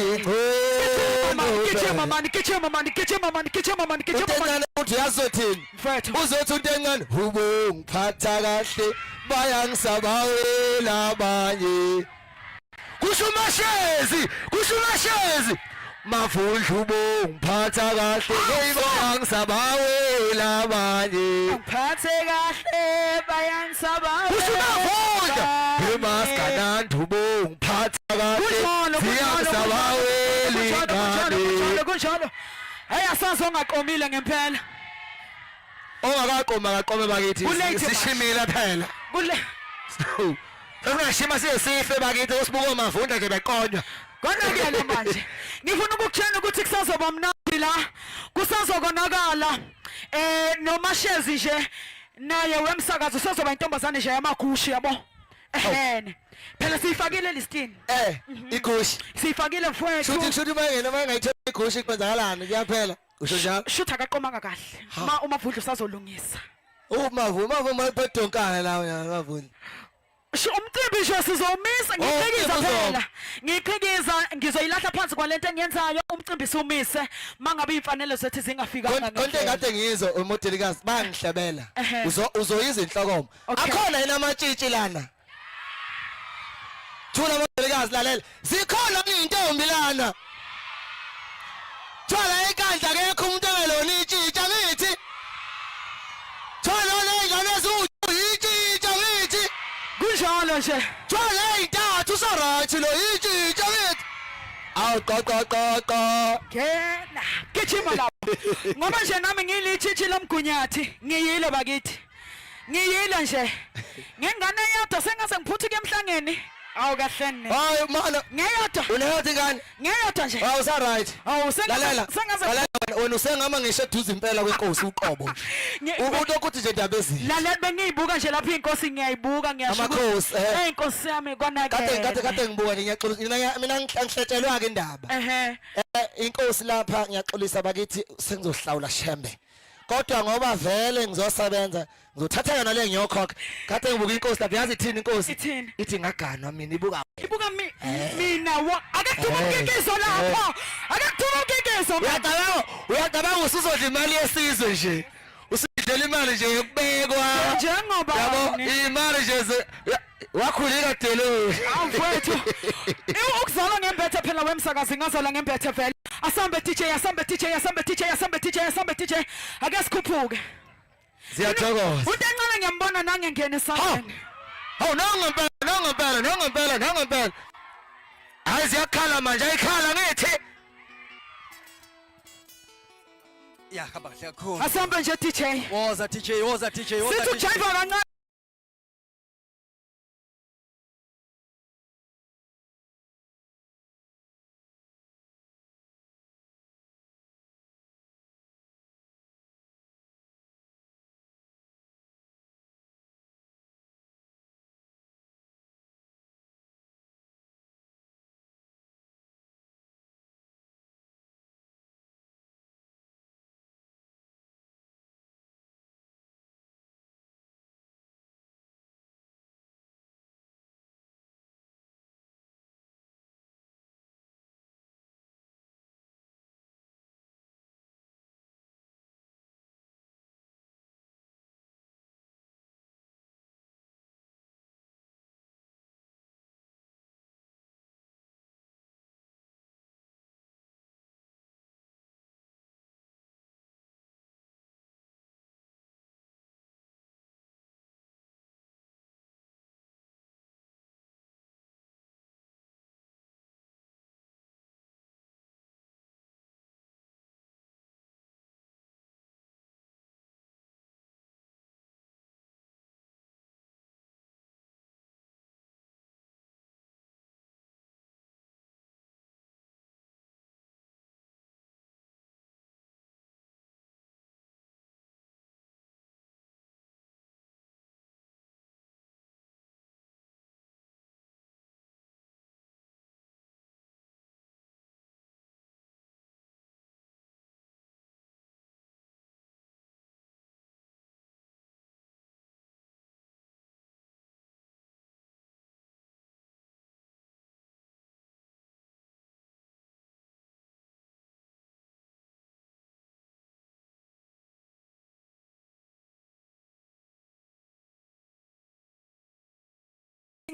gijima mani gijima mani gijima mani gijima mani gijima mani utencane uthi yazothini mfethu uzothi utencane hubo ngiphatha kahle bayangisabawela abanye kusho umashezi mavundla ubo ngiphatha kahle bayangisabawela abanye ngiphathe kahle bayangisabawela kusho umavundla emaskanandi ubo ngiphatha kahle ziyangisabawela ingane kunjalo hey asazi ongaqomile ngempela ongakaqoma kaqome bakithi sishimile phela kule Sasingashima sife bakithi usibuko mavunda nje beqonywa konakele manje ngifuna ukukutshela ukuthi kusazoba mnandi la kusazokonakala nomashezi nje naye wemsakazo usazoba intombazane nje yamagushi yabo ehene phela siyifakile listini igushi siyifakile mfowethu shuthi bayengena bayengayithola igushi kwenzakalani kuyaphela usho njalo shutha akaqomanga kahle umavundla usazolungisa umavu mabedonkana lawo mavunda umcimbi nje sizomisa ngiqikiza phela ngiqikiza ngizoyilahla phansi kwalento engiyenzayo umcimbi sumise mangabe imfanelo zethu zingafikanga konke kade ngizwe umodelikazi bangihlebela uzoyiza inhlokomo akhona yena amatshitshi lana thula modelikazi lalela zikhona intombi lana thola enkandla akekho umuntu engelona itshitshi ngithi thola lengane ezuyitshitshi ngithi kunjalo nje thola ey'ntathu usarathi lo itshitshi ngithi awu qoqoqoqo ngena gijima lapho ngoba nje nami ngilitshitshi lomgunyathi ngiyile bakithi ngiyile nje ngengane yodwa sengase ngiphuthuke emhlangeni awu kahle ne hayi mana ngeyodwa uneyothi ngani ngeyodwa nje awu usaright awu lalela sengase wena usengama ngisho eduze impela kwenkosi uqobo umuntu okuthi nje ndaba ezini lalela bengiyibuka nje lapha inkosi ngiyayibuka Amakhosi, inkosi yami konakele kade ngibuka ngiyaxolisa mina ngihletshelwa ke indaba inkosi lapha ngiyaxolisa bakithi sengizohlawula shembe kodwa ngoba vele ngizosebenza ngizothatha yona le ngiyokhokha kade ngibuka inkosi lapha yazi ithini inkosi Ithini? ithi ngaganwa mina ibuka mina akekuthuma umkekezo lapho akekuthuma umkekezo uyacabanga usuzodla imali yesizwe nje usidlela imali nje yokubekwa njengoba yabo imali nje wakhulika delo awufethu ukuzalwa ngembethe phela wemsakazi ngazalwa ngembethe vele asambe DJ ake sikhuphuke siyathokoza uNtencane ngiyambona nangengena esandleni hawu nongempela hayi ziyakhala manje ayikhala ngithi ya hamba kakhulu asambe nje DJ woza DJ sithi ujiva kancane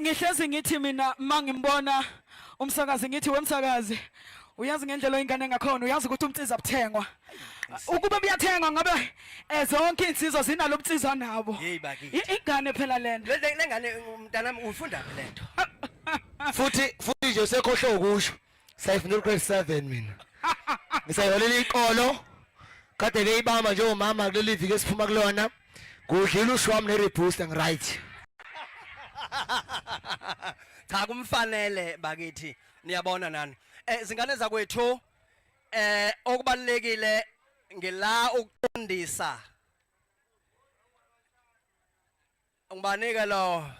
Ngihlezi ngithi mina mangimbona umsakazi ngithi wemsakazi uyazi ngendlela ingane engakhona uyazi ukuthi umtsiza buthengwa ukube buyathengwa ngabe zonke insizwa zinalo umtsiza nabo Hey bakithi. ingane phela lena Lengane mntanami ufunda lento. futhi nje usekhohle ukusho sayifunda grade 7 mina ngisayolela iqolo kade beyibamba nje umama kuleli viki esiphuma kulona kudlila ushwami nerebooster ngiright Cha kumfanele bakithi niyabona nani izingane zakwethu okubalekile ngila ukuqondisa ngibanika lo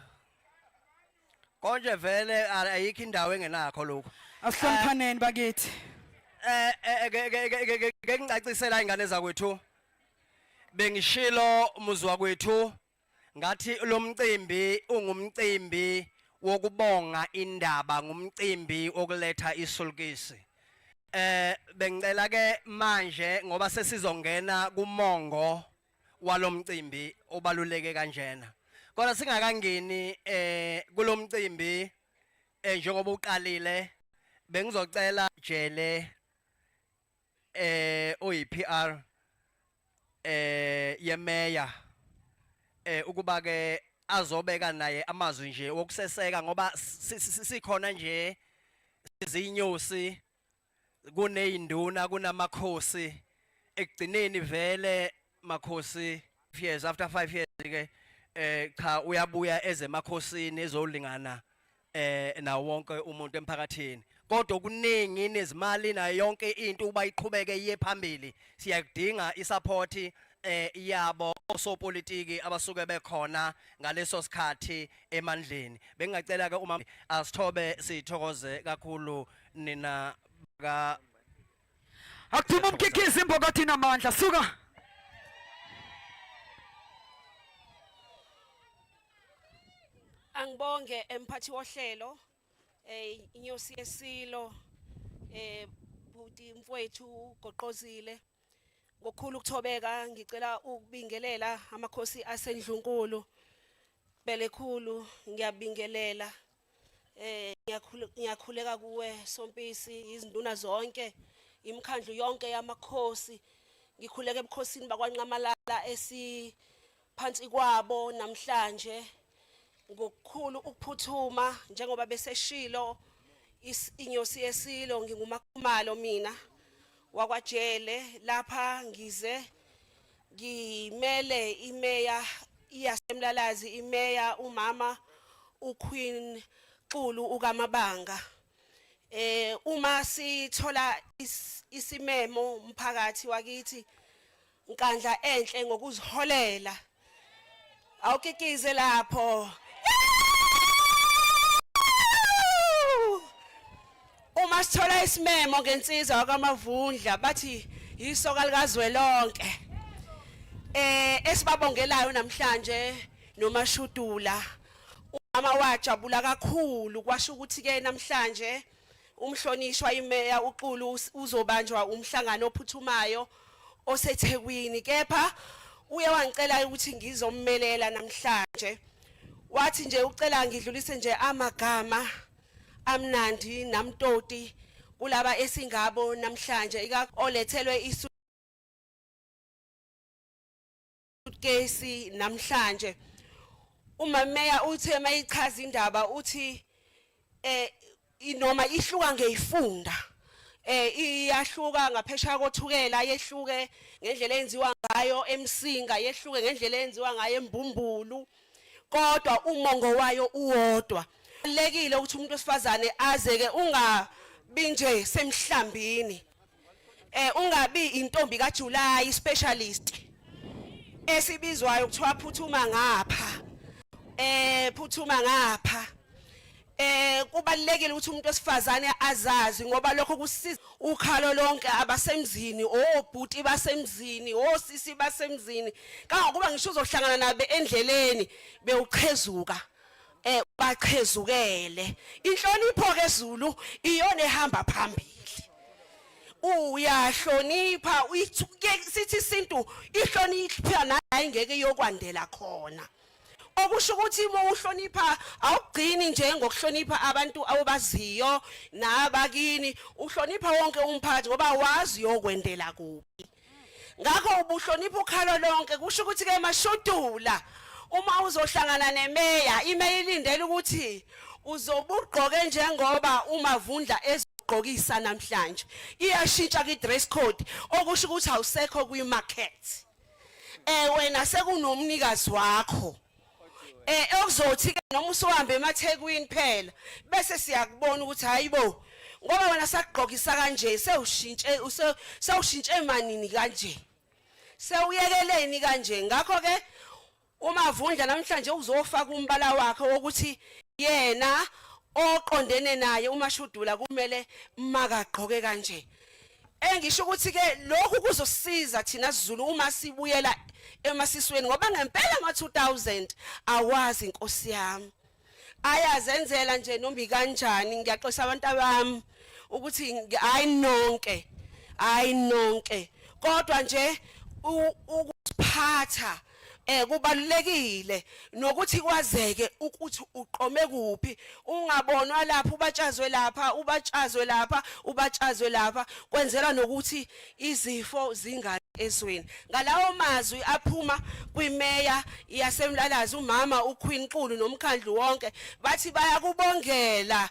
konje vele ayikho indawo engenakho lokho asihloniphaneni bakithi ngicacisela ingane zakwethu bengishilo umuzwa kwethu ngathi lo mcimbi ungumcimbi wokubonga indaba ngumcimbi okuletha isulukisi bengicela ke manje ngoba sesizongena kumongo walomcimbi obaluleke kanjena kodwa singakangeni kulomcimbi njengoba uqalile bengizocela jele oyiPR yemeya ukuba ke azobeka naye amazwi nje wokuseseka ngoba sikhona nje izinyosi kuneyinduna kunamakhosi ekugcineni vele makhosi years after 5 years ke cha uyabuya ezemakhosini ezolingana na wonke umuntu emphakathini kodwa kuningi nezimali na yonke into uba iqhubeke iye phambili siyakudinga isupport yabo osopolitiki abasuke bekhona ngaleso sikhathi emandleni bengingacela ke uma asithobe sithokoze kakhulu nina ka akuthuma umkhikizi imbokothi namandla suka Angibonge emphathi wohlelo inyosi yesilo buti mfowethu goqozile ngokukhulu ukuthobeka ngicela ukubingelela amakhosi asendlunkulu belekhulu ngiyabingelela ngiyakhuleka kuwe Sompisi izinduna zonke imikhandlu yonke yamakhosi ngikhuleke ebukhosini bakwaNqamalala esiphansi kwabo namhlanje ngokukhulu ukuphuthuma njengoba beseshilo inyosi yesilo ngingumakhumalo mina wakwajele lapha ngize ngimele imeya yasemlalazi imeya umama uQueen Xulu ukaMabanga uma sithola isimemo umphakathi wakithi inkandla enhle ngokuziholela awukikize lapho uma sithola isimemo ngensizwa kaMavundla bathi isoka likazwelonke esibabongelayo namhlanje noMashudula umama wajabula kakhulu kwasho ukuthi ke namhlanje umhlonishwa imeya uXulu uzobanjwa umhlangano ophuthumayo oseThekwini kepha uye wangicela ukuthi ngizommelela namhlanje wathi nje ucela ngidlulise nje amagama amnandi namtoti kulaba esingabo namhlanje olethelwe isuitcase namhlanje umameya uthe mayichaza indaba uthi inoma ihluka ngeyifunda iyahluka ngaphesha kothukela yehluke ngendlela enziwa ngayo emsinga yehluke ngendlela enziwa ngayo embumbulu kodwa umongo wayo uwodwa lekile ukuthi umuntu wesifazane azeke ungabi nje semhlambini ungabi intombi kaJuly specialist esibizwayo kuthiwa phuthuma ngapha phuthuma ngapha kubalekile ukuthi umuntu wesifazane azazi ngoba lokho kusiza ukhalo lonke abasemzini obhuti basemzini osisi basemzini kangakuba ngisho uzohlangana nabe endleleni bewuchezuka bachezukele inhlonipho keZulu iyona ehamba phambili uyahlonipha sithi isintu ihlonipha nayo ngeke yokwandela khona okusho ukuthi uma uhlonipha awugcini nje ngokuhlonipha abantu abaziyo nabakini uhlonipha wonke umphakathi ngoba wazi yokwendela kuphi ngakho ubuhlonipha ukhalo lonke kusho ukuthi ke mashudula uma uzohlangana nemeya imeya ilindele ukuthi uzobugqoke njengoba umavundla ezogqokisa namhlanje iyashintsha ki dress code okusho ukuthi awusekho kwi market wena sekunomnikazi wakho okuzothi ke noma usuhambe emaThekwini phela bese siyakubona ukuthi hayibo ngoba wena sakugqokisa kanje sewushintshe manini kanje sewuyekeleni kanje ngakho ke umavundla namhlanje uzofaka umbala wakhe wokuthi yena oqondene naye umashudula kumele makagqoke kanje engisho ukuthi ke lokhu kuzosiza thina siZulu uma sibuyela emasisweni ngoba ngempela ama2000 awazi inkosi yami ayazenzela nje nombi kanjani ngiyaxoxa abantu abami ukuthi hayi nonke kodwa nje ukuphatha kubalulekile nokuthi kwazeke ukuthi uqome kuphi ungabonwa lapha ubatshazwe lapha kwenzela nokuthi izifo zingani esweni ngalawo mazwi aphuma kwimeya yasemlalazi umama uQueen Xulu nomkhandlu wonke bathi bayakubongela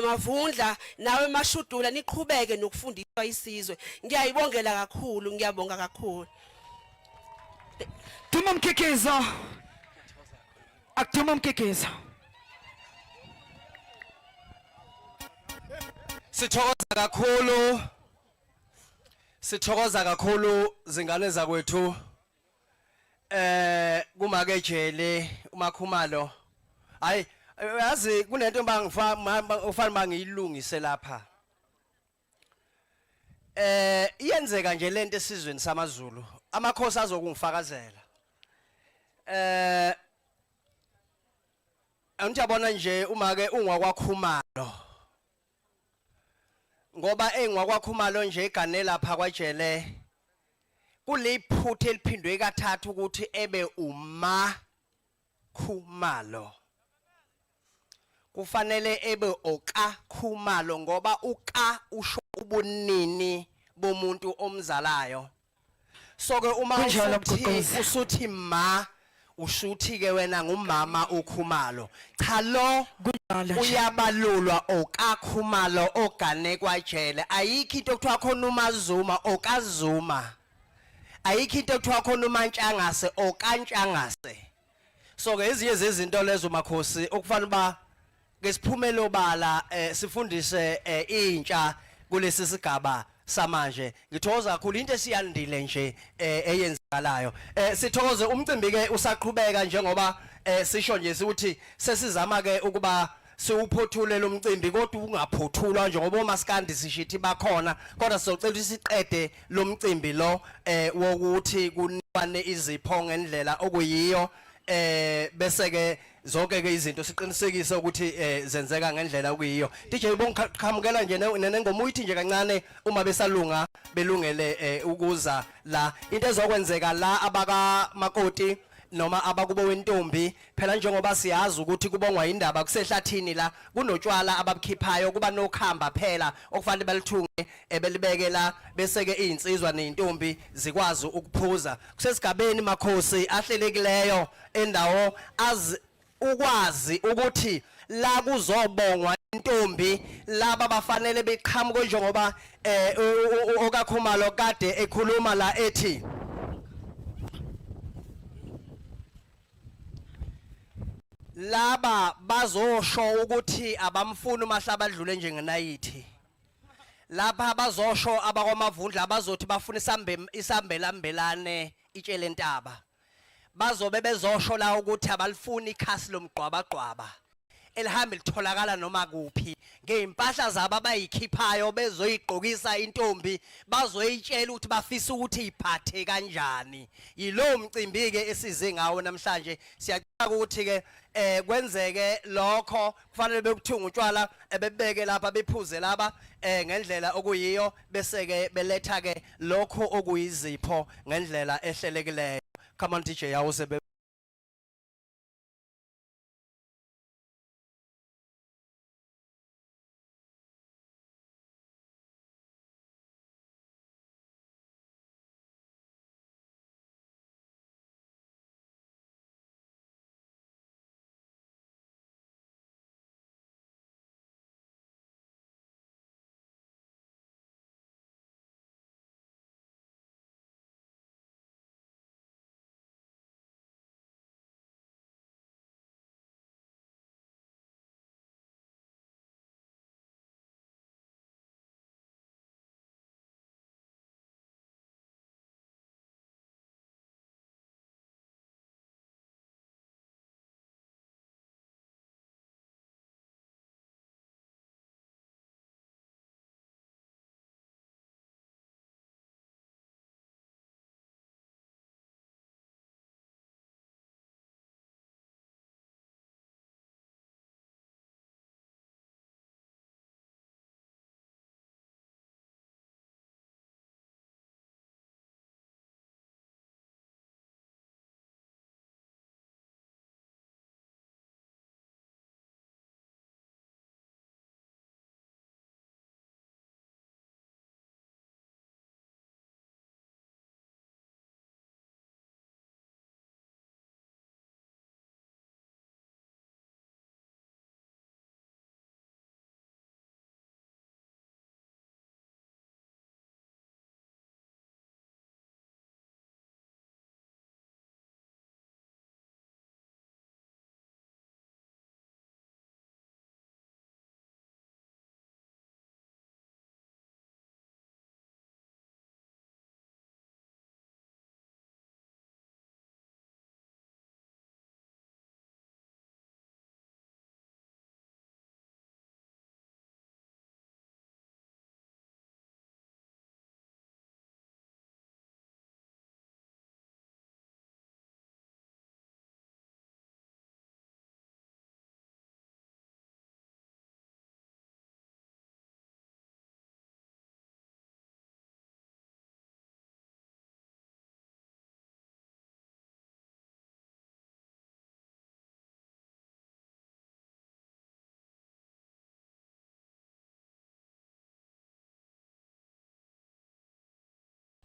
mavundla nawe mashudula niqhubeke nokufundiswa isizwe ngiyayibongela kakhulu ngiyabonga kakhulu Tuma mkekezo. Akutuma mkekezo. Sithokoza kakhulu zingane zakwethu kuma ke jele umakhumalo hayi yazi kunento ufana mangiyilungise lapha iyenzeka nje lento esizweni samaZulu amakhosi azokungifakazela angiyabona nje uma ke ungwakwakhumalo ngoba engwakwakhumalo nje igane lapha kwajele kuliphuthe eliphindwe kathathu ukuthi ebe umakhumalo kufanele ebe okakhumalo ngoba uka usho ubunini bomuntu omzalayo so ke uma usuthi ma ushuthi ke wena ngumama ukhumalo cha lo uyabalulwa okakhumalo ogane kwajele ayikho into ekuthiwa khona umazuma okazuma ayikho into ekuthiwa khona umantshangase okantshangase so ke ezinye zezinto lezo makhosi okufanele ba ke siphumelo bala sifundise intsha kulesi sigaba samanje ngithokoza kakhulu into esiyandile nje eyenzakalayo sithokoze umcimbi ke usaqhubeka njengoba sisho nje ukuthi sesizama ke ukuba siwuphothule lo mcimbi kodwa ungaphothulwa njengoba omaskandi sishithi bakhona kodwa sizocela ukuthi siqede lo mcimbi lo wokuthi kunikwane izipho ngendlela okuyiyo bese ke zonke ke izinto siqinisekise ukuthi zenzeka ngendlela okuyiyo DJ ubongiqhamukela nje nengoma uyithi nje kancane uma besalunga belungele ukuza la into ezokwenzeka la abaka makoti noma abakubo wentombi phela njengoba siyazi ukuthi kubongwa indaba kusehlathini la kunotshwala ababukhiphayo kuba nokhamba phela okufanele balithunge ebelibeke la bese ke izinsizwa nezintombi zikwazi ukuphuza kusesigabeni makhosi ahlelekileyo endawo ukwazi ukuthi la kuzobongwa intombi laba bafanele beqhamuke njengoba okakhumalo kade ekhuluma la ethi laba bazosho ukuthi abamfuni umahlaba adlule njengenayithi lapha bazosho abakwamavundla abazothi bafuna isambelambelane itshele ntaba bazobe bezosho la ukuthi abalifuni ikhasi lomgqwabagqwaba elihamba litholakala noma kuphi ngeimpahla zabo abayikhiphayo bezoyiqhokisa intombi bazoyitshela ukuthi bafisa ukuthi iphathe kanjani yilo mcimbi ke esize ngawo namhlanje siyacela ukuthi ke kwenzeke lokho kufanele bekuthunga utshwala ebebeke lapha bephuze laba ngendlela okuyiyo bese ke beletha ke lokho okuyizipho ngendlela ehlelekileyo come on DJ yawuse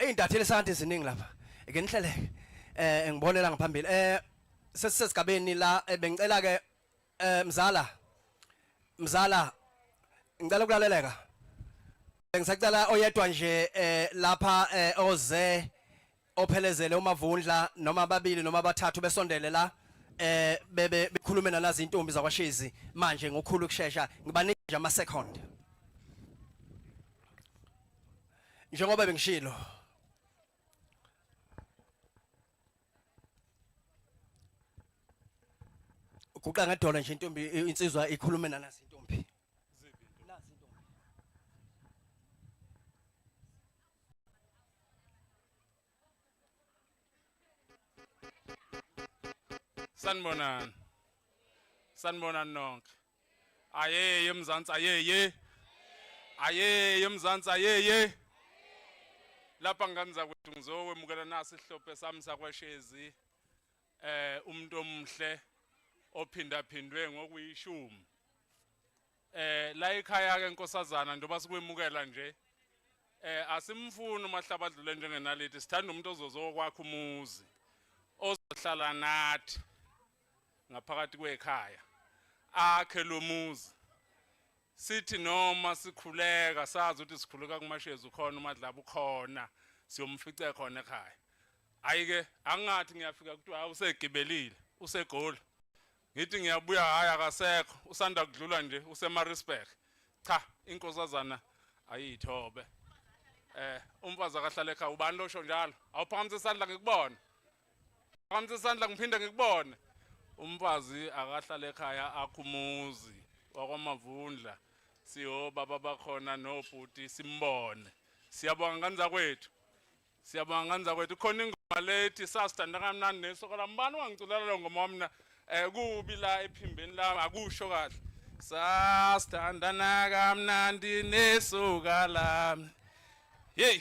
Iy'ntatheli esanti ziningi lapha. Ake nihleleke. Ngibonela ngaphambili. Sesisigabeni la bengicela ke mzala ngicela ukulaleleka. Ngisacela oyedwa nje lapha oze ophelezele uMavundla noma ababili noma abathathu besondele la bekhulume nalazi intombi zakwaShezi manje ngokukhulu ukusheshsha ngibanike nje ama second. Njengoba bengishilo kuqa ngedolo nje intombi insizwa ikhulume nalazi intombi. Sanibonani. Sanibonani nonke. Ayeye eMzansi ayeye. Ayeye eMzansi ayeye. Lapha nganza kwethu ngizokwemukela nasi ihlophe sami sakwaShezi umuntu omhle ophinda phindwe ngokuyishumi. La ekhaya ke nkosazana ndoba sikwemukela nje asimfuni umahlaba adlule njengenalithi sithanda umuntu ozozokwakha umuzi ozohlala nathi ngaphakathi kwekhaya akhe lo muzi sithi noma sikhuleka sazi ukuthi sikhuleka kuMashezi ukhona uMadlaba ukhona siyomfice khona ekhaya ayike angathi ngiyafika kuthiwa usegibelile usegoli ngithi ngiyabuya haya akasekho usanda kudlula nje useMaritzburg cha inkosazana ayithobe umfazi akahlala ekhaya ubani losho njalo awuphakamisa isandla ngikubona phakamisa isandla ngiphinde ngikubone umfazi akahlala ekhaya akhumuzi wakwaMavundla siyobaba bakhona nobhuti simbone siyabonga kanza kwethu khona ingoma lethi sasithanda kamnandi nesokola mbani wangiculela lo ngoma mina kubi la ephimbeni la akusho kahle sasithanda kamnandi nesokola hey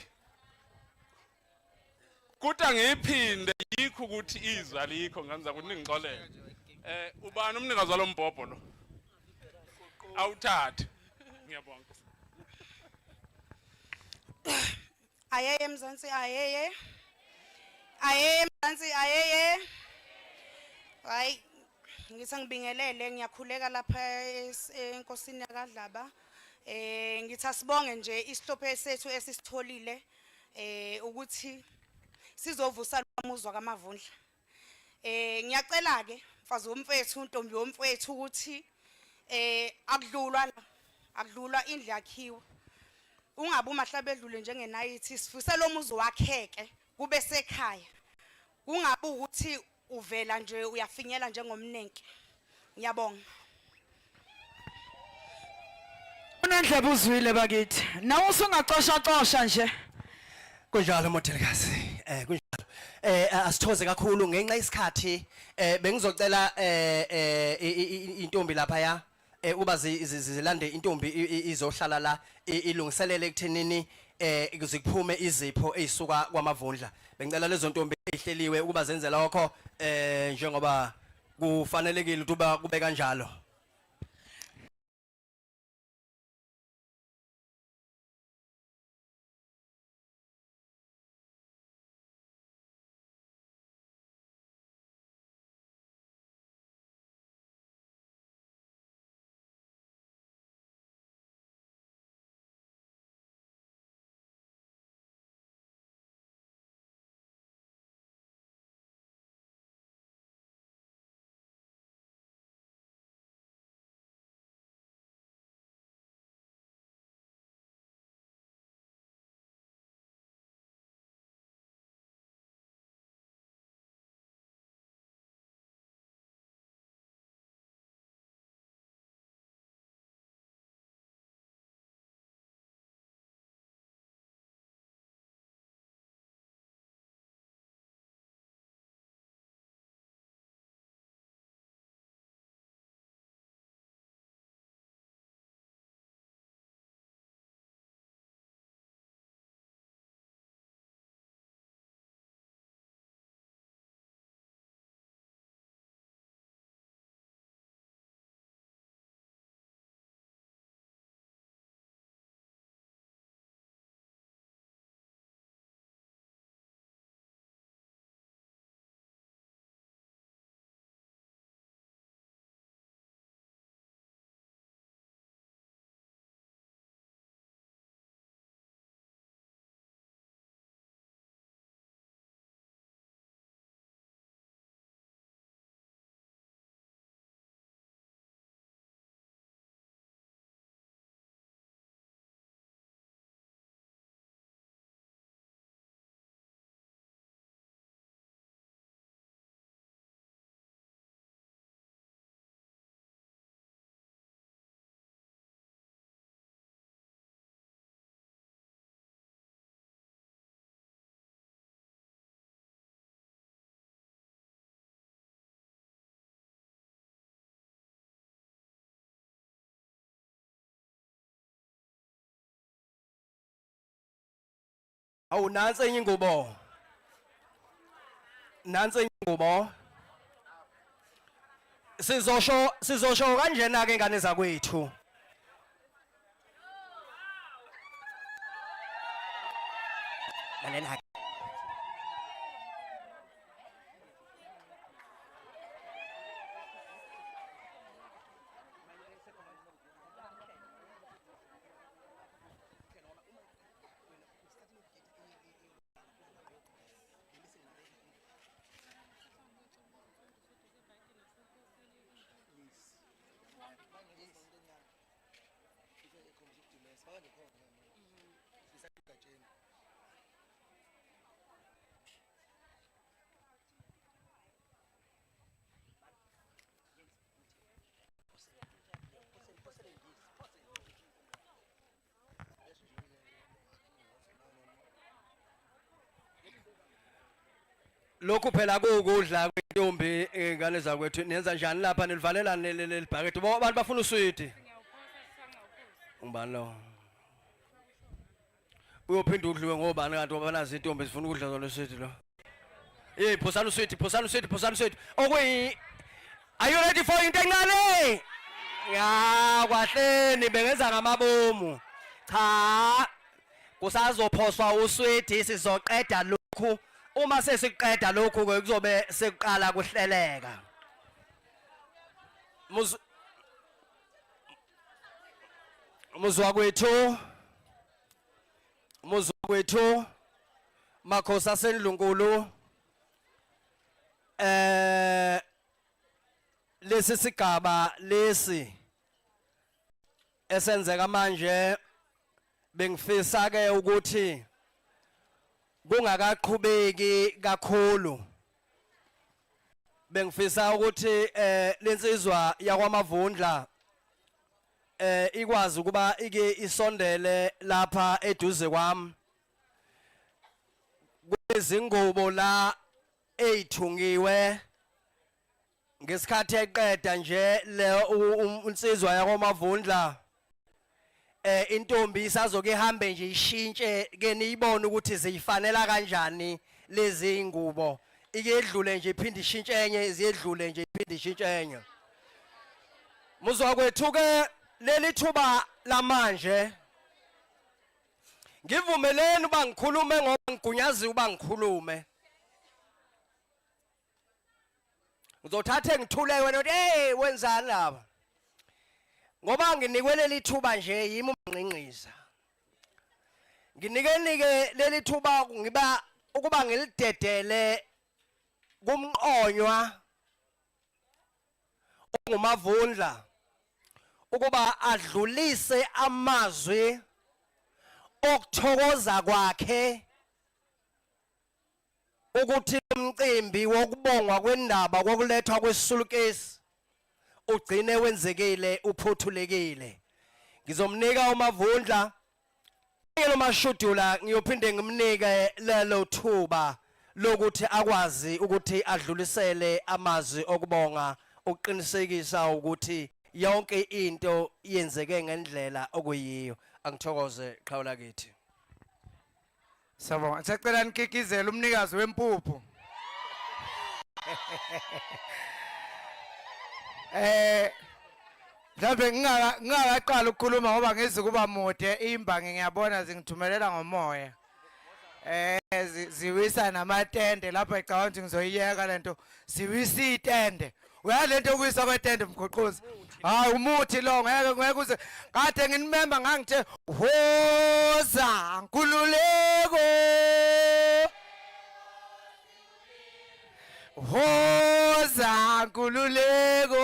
kuta ngiphinde yikho ukuthi izwa likho nganza ukuthi ningixolele ubani umnikazi walombhobho lo awuthathe ngiyabonga ayeye eMzansi ayeye eMzansi ayeye hayi ngithi ngibingelele ngiyakhuleka lapha enkosini yaKaDlaba ngithi asibonge nje isihlophe sethu esisitholile ukuthi sizovusa umuzwa kaMavundla ngiyacela ke mfazi womfethu untombi womfethu ukuthi akudlulwa indlu yakhiwa ungabe umahlaba edlule njengenayithi sifuse lo muzi wakheke kube sekhaya kungabe ukuthi uvela nje uyafinyela njengomnenke ngiyabonga Unendlebe uzwile bakithi nawe usungacosha nje Kunjalo modelikazi kunjalo asithoze kakhulu ngenxa isikhathi bengizocela intombi lapha ya uba zilande intombi izohlala la ilungiselele ekuthenini zikuphume izipho ezisuka kwaMavundla bengicela lezo ntombi ezihleliwe ukuba zenze lokho njengoba kufanelekile ukuthi kube kanjalo Awu nansi enye ingubo. Nansi enye ingubo. Sizosho kanjena ke ingane zakwethu. Lalela lokhu phela kukudla kwentombi ingane zakwethu nenza njani lapha nilivalela lelibhakede bo abantu bafuna uswiti ngibani lo uyophinda udliwe ngobani kanti wabanazi intombi zifuna ukudla zona uswiti lo phosana uswiti okuyi are you ready for into encane ya kwahleni bengenza ngamabomu cha kusazophoswa uswiti sizoqeda lokhu uma sesiqeda lokhu ke kuzobe sekuqala kuhleleka muzwa kwethu makhosi asenhlunkulu lesi sigaba lesi esenzeka manje bengifisa ke ukuthi kungakaqhubeki kakhulu bengifisa ukuthi lensizwa yakwamavundla ikwazi ukuba ike isondele lapha eduze kwami kwezingubo la eyithungiwe ngesikhathi eqeda nje le insizwa yakwamavundla intombi isazoke ihambe nje ishintshe ke niyibone ukuthi ziyifanela kanjani lezi ngubo ike edlule nje iphinde ishintshe enye ziyedlule nje iphinde ishintshe enye muzwa kwethu ke leli thuba lamanje ngivumeleni uba ngikhulume ngoba ngigunyaziwe uba ngikhulume ngizothatha ngithule wena uthi hey wenzani lapha ngoba nginikwe leli thuba nje yimi umngqingqiza nginike leli thuba ngiba ukuba ngilidedele kumqonywa ongumavundla ukuba adlulise amazwi okuthokoza kwakhe ukuthi umcimbi wokubongwa kwendaba kokulethwa kwesulukesi ugcine wenzekile uphuthulekile ngizomnika umavundla ngelo mashudula ngiyophinde ngimnike lelo thuba lokuthi akwazi ukuthi adlulisele amazwi okubonga uqinisekisa ukuthi yonke into yenzeke ngendlela okuyiyo angithokoze qhawula kithi Sabonga ngisacela nikikizele umnikazi wempuphu mhlawumbe ngingaqala ukukhuluma ngoba ngezi kuba mude imbangi ngiyabona zingithumelela ngomoya ziwisa namatende lapha ecount ngizoyiyeka lento ziwisa itende uyalento ukuyisa kwetende mgoqozi hayi umuthi lo ngeke uze kade nginimemba ngangithe hoza nkululeko hoza nkululeko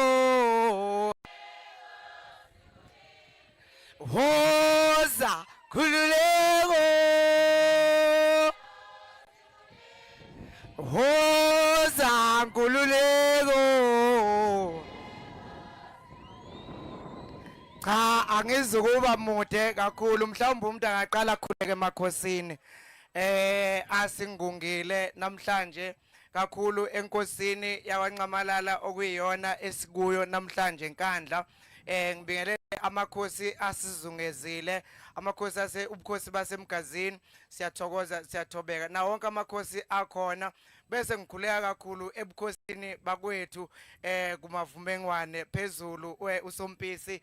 hoza nkululeko hoza nkululeko cha angizukuba mude kakhulu mhlawumbe umuntu angaqala akhuleke emakhosini asingungile namhlanje kakhulu enkosini yakwaNcamalala okuyiyona esikuyo namhlanje enkandla ngibingelela amakhosi asizungezile, amakhosi ubukhosi basemgazini, siyathokoza siyathobeka na wonke amakhosi akhona. Bese ngikhuleka kakhulu ebukhosini bakwethu kumavumengwane phezulu usompisi,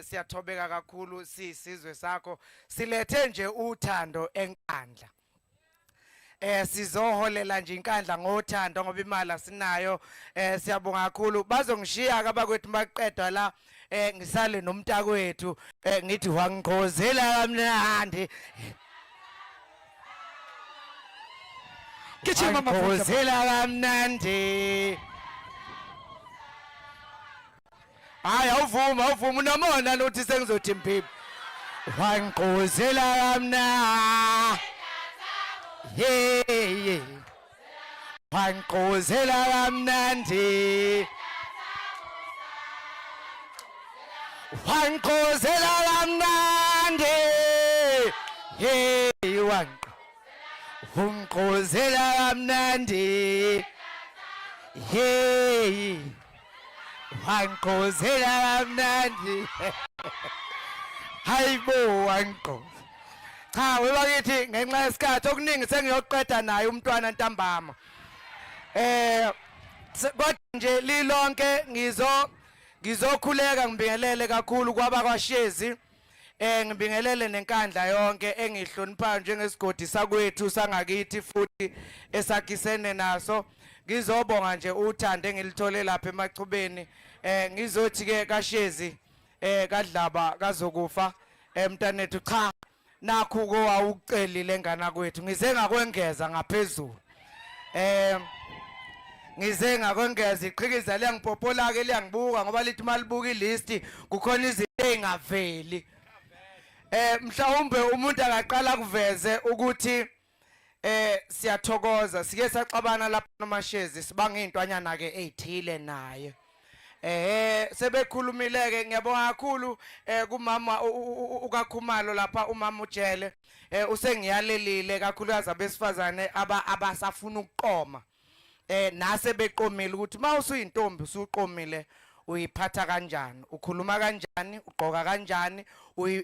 siyathobeka kakhulu sisizwe sakho, silethe nje uthando enkandla. Sizoholela nje inkandla ngothando ngoba imali asinayo. Siyabonga kakhulu, bazongishiya abakwethu baqedwa la, ngisale nomntakwethu ngithi wangiqhozela kamnandi. Gijima mafutha. Wangiqhozela kamnandi. Hayi awuvuma unamona lokuthi sengizothi mphiphi. Wangiqhozela kamnandi. Yeah. Wangiqhozela kamnandi. Wangiqhozela kamnandi. Hey, ungiqhozela kamnandi. Hey, wangiqhozela kamnandi. Hayibo wangiqhoza. Cha webakithi ngenxa yesikhathi okuningi sengiyoqeda naye umntwana ntambama. Kodwa nje lilonke ngizokhuleka ngibingelele kakhulu kwaba kwaShezi. Ngibingelele nenkandla yonke engihloniphayo njengesigodi sakwethu sangakithi futhi esakhisene naso. Ngizobonga nje uthando engilithole lapha emachubeni. Ngizothi ke kaShezi kaDlaba kazokufa mntanethu cha nakho kowawucelile ngana kwethu ngize ngakwengeza ngaphezulu. Ngize ngakwengeza iqhikiza liyangipopola ke liyangibuka ngoba lithi malibuka ilist kukhona izinto ezingaveli. Mhlawumbe umuntu akaqala kuveze ukuthi siyathokoza sike saxabana lapha noMashezi sibanga intwanyana ke ezithile naye. Sebekhulumileke ngiyabonga kakhulu kumama ukaKhumalo lapha umama uJele. Usengiyalelile kakhulukazi abesifazane abasafuna ukuqoma. Nase beqomile ukuthi mawusuyintombi usuqomile uyiphatha kanjani, ukhuluma kanjani, ugqoka kanjani,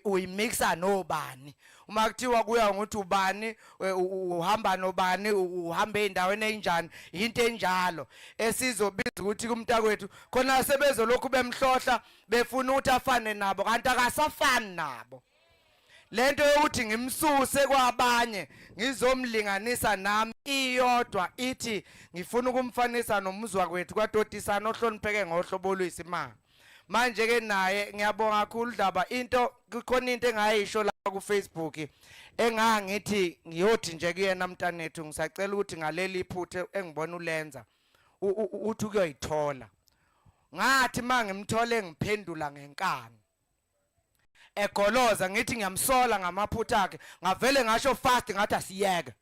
uyimixa nobani. Uma kuthiwa kuya ngokuthi ubani, uhamba nobani, uhamba endaweni enjani, into enjalo. Esizobiza ukuthi kumntakwethu khona sebezolokhu bemhlohla befuna ukuthi afane nabo kanti akasafani nabo. Lento yokuthi ngimsuse kwabanye ngizomlinganisa nami iyodwa ithi ngifuna ukumfanisa nomuzwa kwethu kwaDotisana ohlonipheke ngohlobo lwesimanga. Manje ke naye ngiyabonga kakhulu Dlaba into kukhona into engayisho la ku Facebook engangithi ngiyothi nje kuyena mntanethu ngisacela ukuthi ngaleli iphuthe engibona ulenza uthi kuyoyithola. Ngathi mangimthole ngiphendula ngenkani. Egoloza ngithi ngiyamsola ngamaphutha akhe ngavele ngasho fast ngathi asiyeke.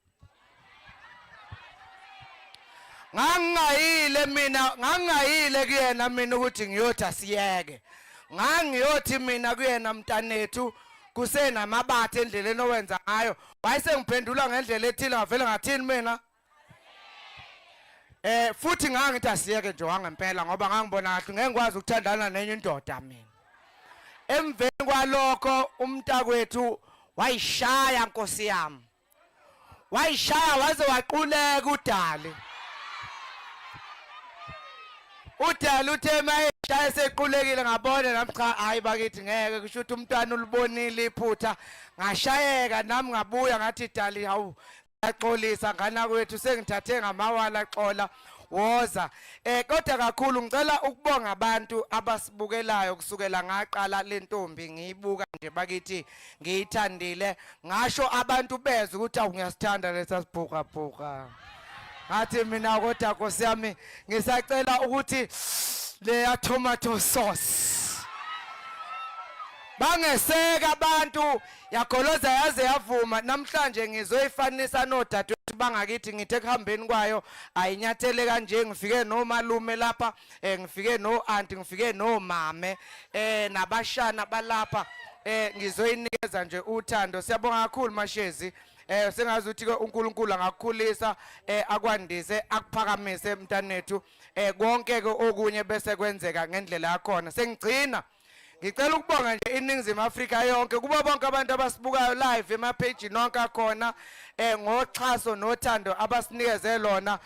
Ngangayile kuyena mina ukuthi ngiyothi asiyeke. Ngangiyothi mina kuyena mntanethu kusenamabathe endleleni owenza ngayo. Wayesengiphendula ngendlela ethile ngavele ngathini mina. Futhi ngangithi asiyeke nje wangempela ngoba ngangibona kahle ngeke ngikwazi ukuthandana nenye indoda mina. Emveni kwalokho umntakwethu wayishaya Nkosi yami. Wayishaya waze waquleka uDali. uDali uthe mayeshaya sequlekile ngabona nami cha hayi bakithi ngeke kusho ukuthi umntwana ulibonile iphutha. Ngashayeka nami ngabuya ngathi Dali hawu yaxolisa ngana kwethu sengithathe ngamawala xola woza. Kodwa kakhulu ngicela ukubonga abantu abasibukelayo kusukela ngaqala lentombi ngiyibuka nje bakithi ngiyithandile ngasho abantu bezwe ukuthi awungiyasithanda lesasibhuka bhuka. Ngathi mina kodwa Nkosi yami ngisacela ukuthi le tomato sauce bangeseka abantu yagoloza yaze yavuma. Namhlanje ngizoyifanisa nodadewethu bangakithi ngithi ekuhambeni kwayo ayinyathele kanje ngifike nomalume lapha ngifike no auntie ngifike nomame nabashana balapha ngizoyinikeza nje uthando. Siyabonga kakhulu Mashezi. Sengazi ukuthi uNkulunkulu angakukhulisa akwandise akuphakamise mntanethu konke ke okunye bese kwenzeka ngendlela yakhona. Sengigcina ngicela ukubonga nje iningizimu Afrika yonke kuba bonke abantu abasibukayo live emapage nonke akhona ngoxhaso nothando abasinikeze lona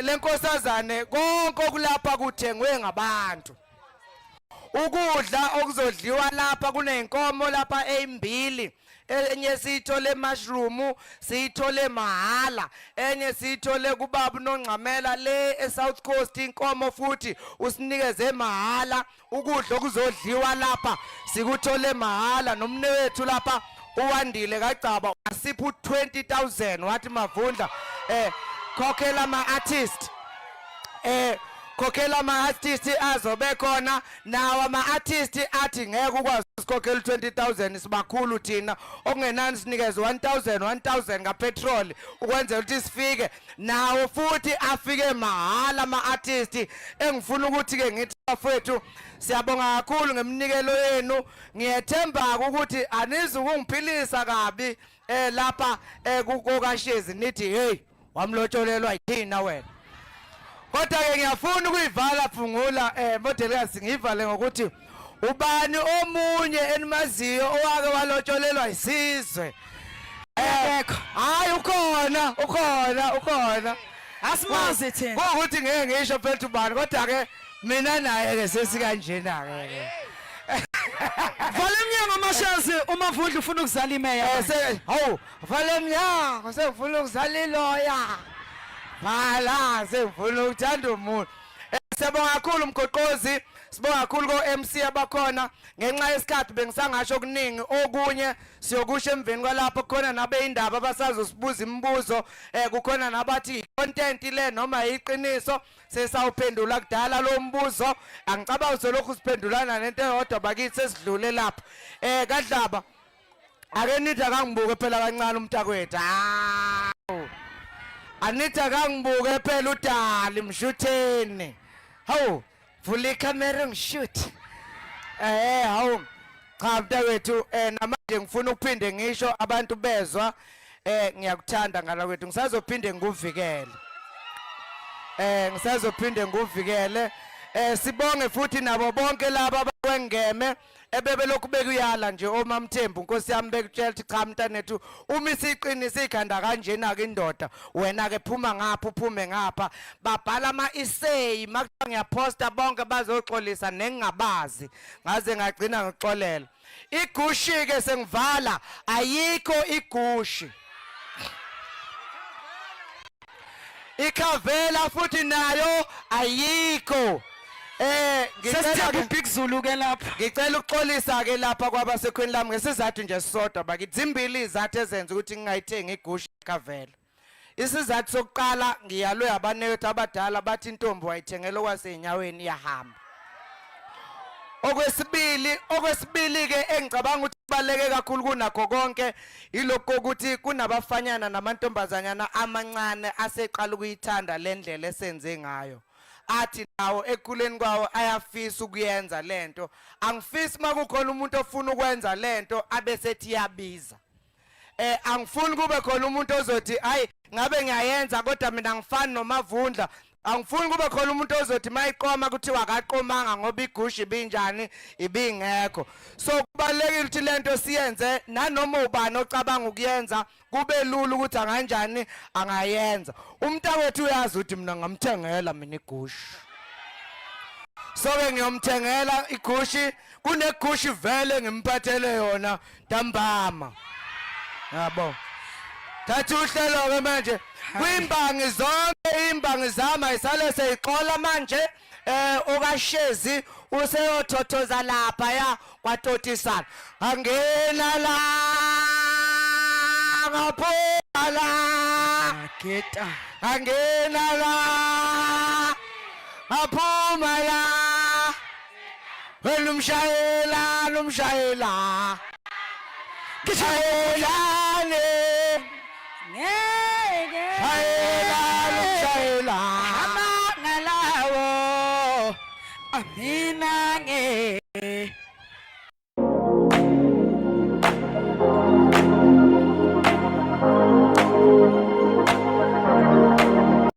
lenkosazane konke okulapha kuthengwe ngabantu ukudla okuzodliwa lapha kuneyinkomo lapha ezimbili enye siyithole mushroom siyithole mahala enye siyithole kubaba uNongcamela le eSouth Coast inkomo futhi usinikeze mahala ukudla okuzodliwa lapha sikuthole mahala nomnewethu lapha uwandile kaCaba asipha u20,000 wathi Mavundla khokhela ama artist khokhela ama-artist azobe khona nawo ama-artist athi ngeke ukwazi usikhokhela 20,000 sibakhulu thina okungenani sinikeze 1,000 ngapetrol ukwenzela ukuthi sifike nawo futhi afike mahala ama-artist engifuna ukuthi-ke ngithi bafowethu siyabonga kakhulu ngemnikelo yenu ngiyethemba ukuthi anizukungiphilisa kabi lapha kuKashezi nithi hey wamlotsholelwa yithina wena kodwa ke ngiyafuna ukuyivala phungula modelikazi ngivale ngokuthi ubani omunye enimaziyo owake walotsholelwa isizwe hayi ukhona asimazi thina ukuthi ngeke ngisho phela ubani kodwa ke mina naye ke sesikanjena ke vala emnyango mashazi uMavundla ufuna ukuzala imeya hawu vala emnyango sengifuna ukuzala iloya vala sengifuna ukuthanda umuntu siyabonga kakhulu umgoqozi sibonga kakhulu ko-MC abakhona ngenxa yesikhathi bengisangasho okuningi okunye siyokusho emveni kwalapho kukhona nabe indaba abasazosibuza imibuzo kukhona nabathi i-content le noma iqiniso sesawuphendula kudala lo mbuzo angicabanga uzolokhu siphendulana nento eyodwa bakithi sesidlule lapho kaDlaba ake nithi akangibuke phela kancane umntakwethu anithi akangibuke phela udali mshutheni hawu vula ikhamera ngishoot hawu cha mntakwethu namanje ngifuna ukuphinde ngisho abantu bezwa ngiyakuthanda ngala kwethu ngisazophinde ngikuvikele sibonge futhi nabo bonke laba abakwengeme ebebelokhu bekuyala nje oMamthembu Nkosi yami bekutshela ukuthi cha mntanethu uma isiqinisa ikhanda kanjena ke indoda wena ke phuma ngapha uphume ngapha babhala ama-essay makuthiwa ngiyaposta bonke bazoxolisa nengingabazi ngaze ngagcina ngixolela igushi ke sengivala ayikho igushi ikhavela futhi nayo ayikho sesithemba uBig Zulu ke lapha ngicela ukuxolisa ke lapha kwabasekhweni lami ngesizathu nje sisodwa bakithi zimbili izathu ezenza ukuthi ngingayithengi igushi ikhavela isizathu sokuqala ngiyalwe abanewethu abadala bathi intombi wayithengela kwasezinyaweni iyahamba okwesibili ke engicabanga ukuthi kubaleke kakhulu kunakho konke ilokho ukuthi kunabafanyana namantombazanyana amancane aseqala ukuyithanda lendlela esenze ngayo athi nawo ekhuleni kwawo ayafisa ukuyenza lento angifisi makukhona umuntu ofuna ukwenza lento abesethi yabiza angifuni kube khona umuntu ozothi hayi ngabe ngiyayenza kodwa mina ngifani noMavundla angifuni kube khona umuntu ozothi mayiqoma kuthiwa akaqomanga ngoba igushi ibinjani ibingekho so kubalekile ukuthi lento siyenze nanoma ubani ocabanga ukuyenza kube lula ukuthi anganjani angayenza umntakwethu uyazi ukuthi mina ngamthengela mina igushi so ke ngiyomthengela igushi kunegushi vele ngimphathele yona ntambama yabo thatha uhlelo ke manje kwimbangi zonke imbangi zama isale seyixola manje uKashezi useyothothoza lapha ya kwatotisana angena la ngaphula geta angena la aphuma la lumshayela kishayelane shayela amangalawo amina ngeke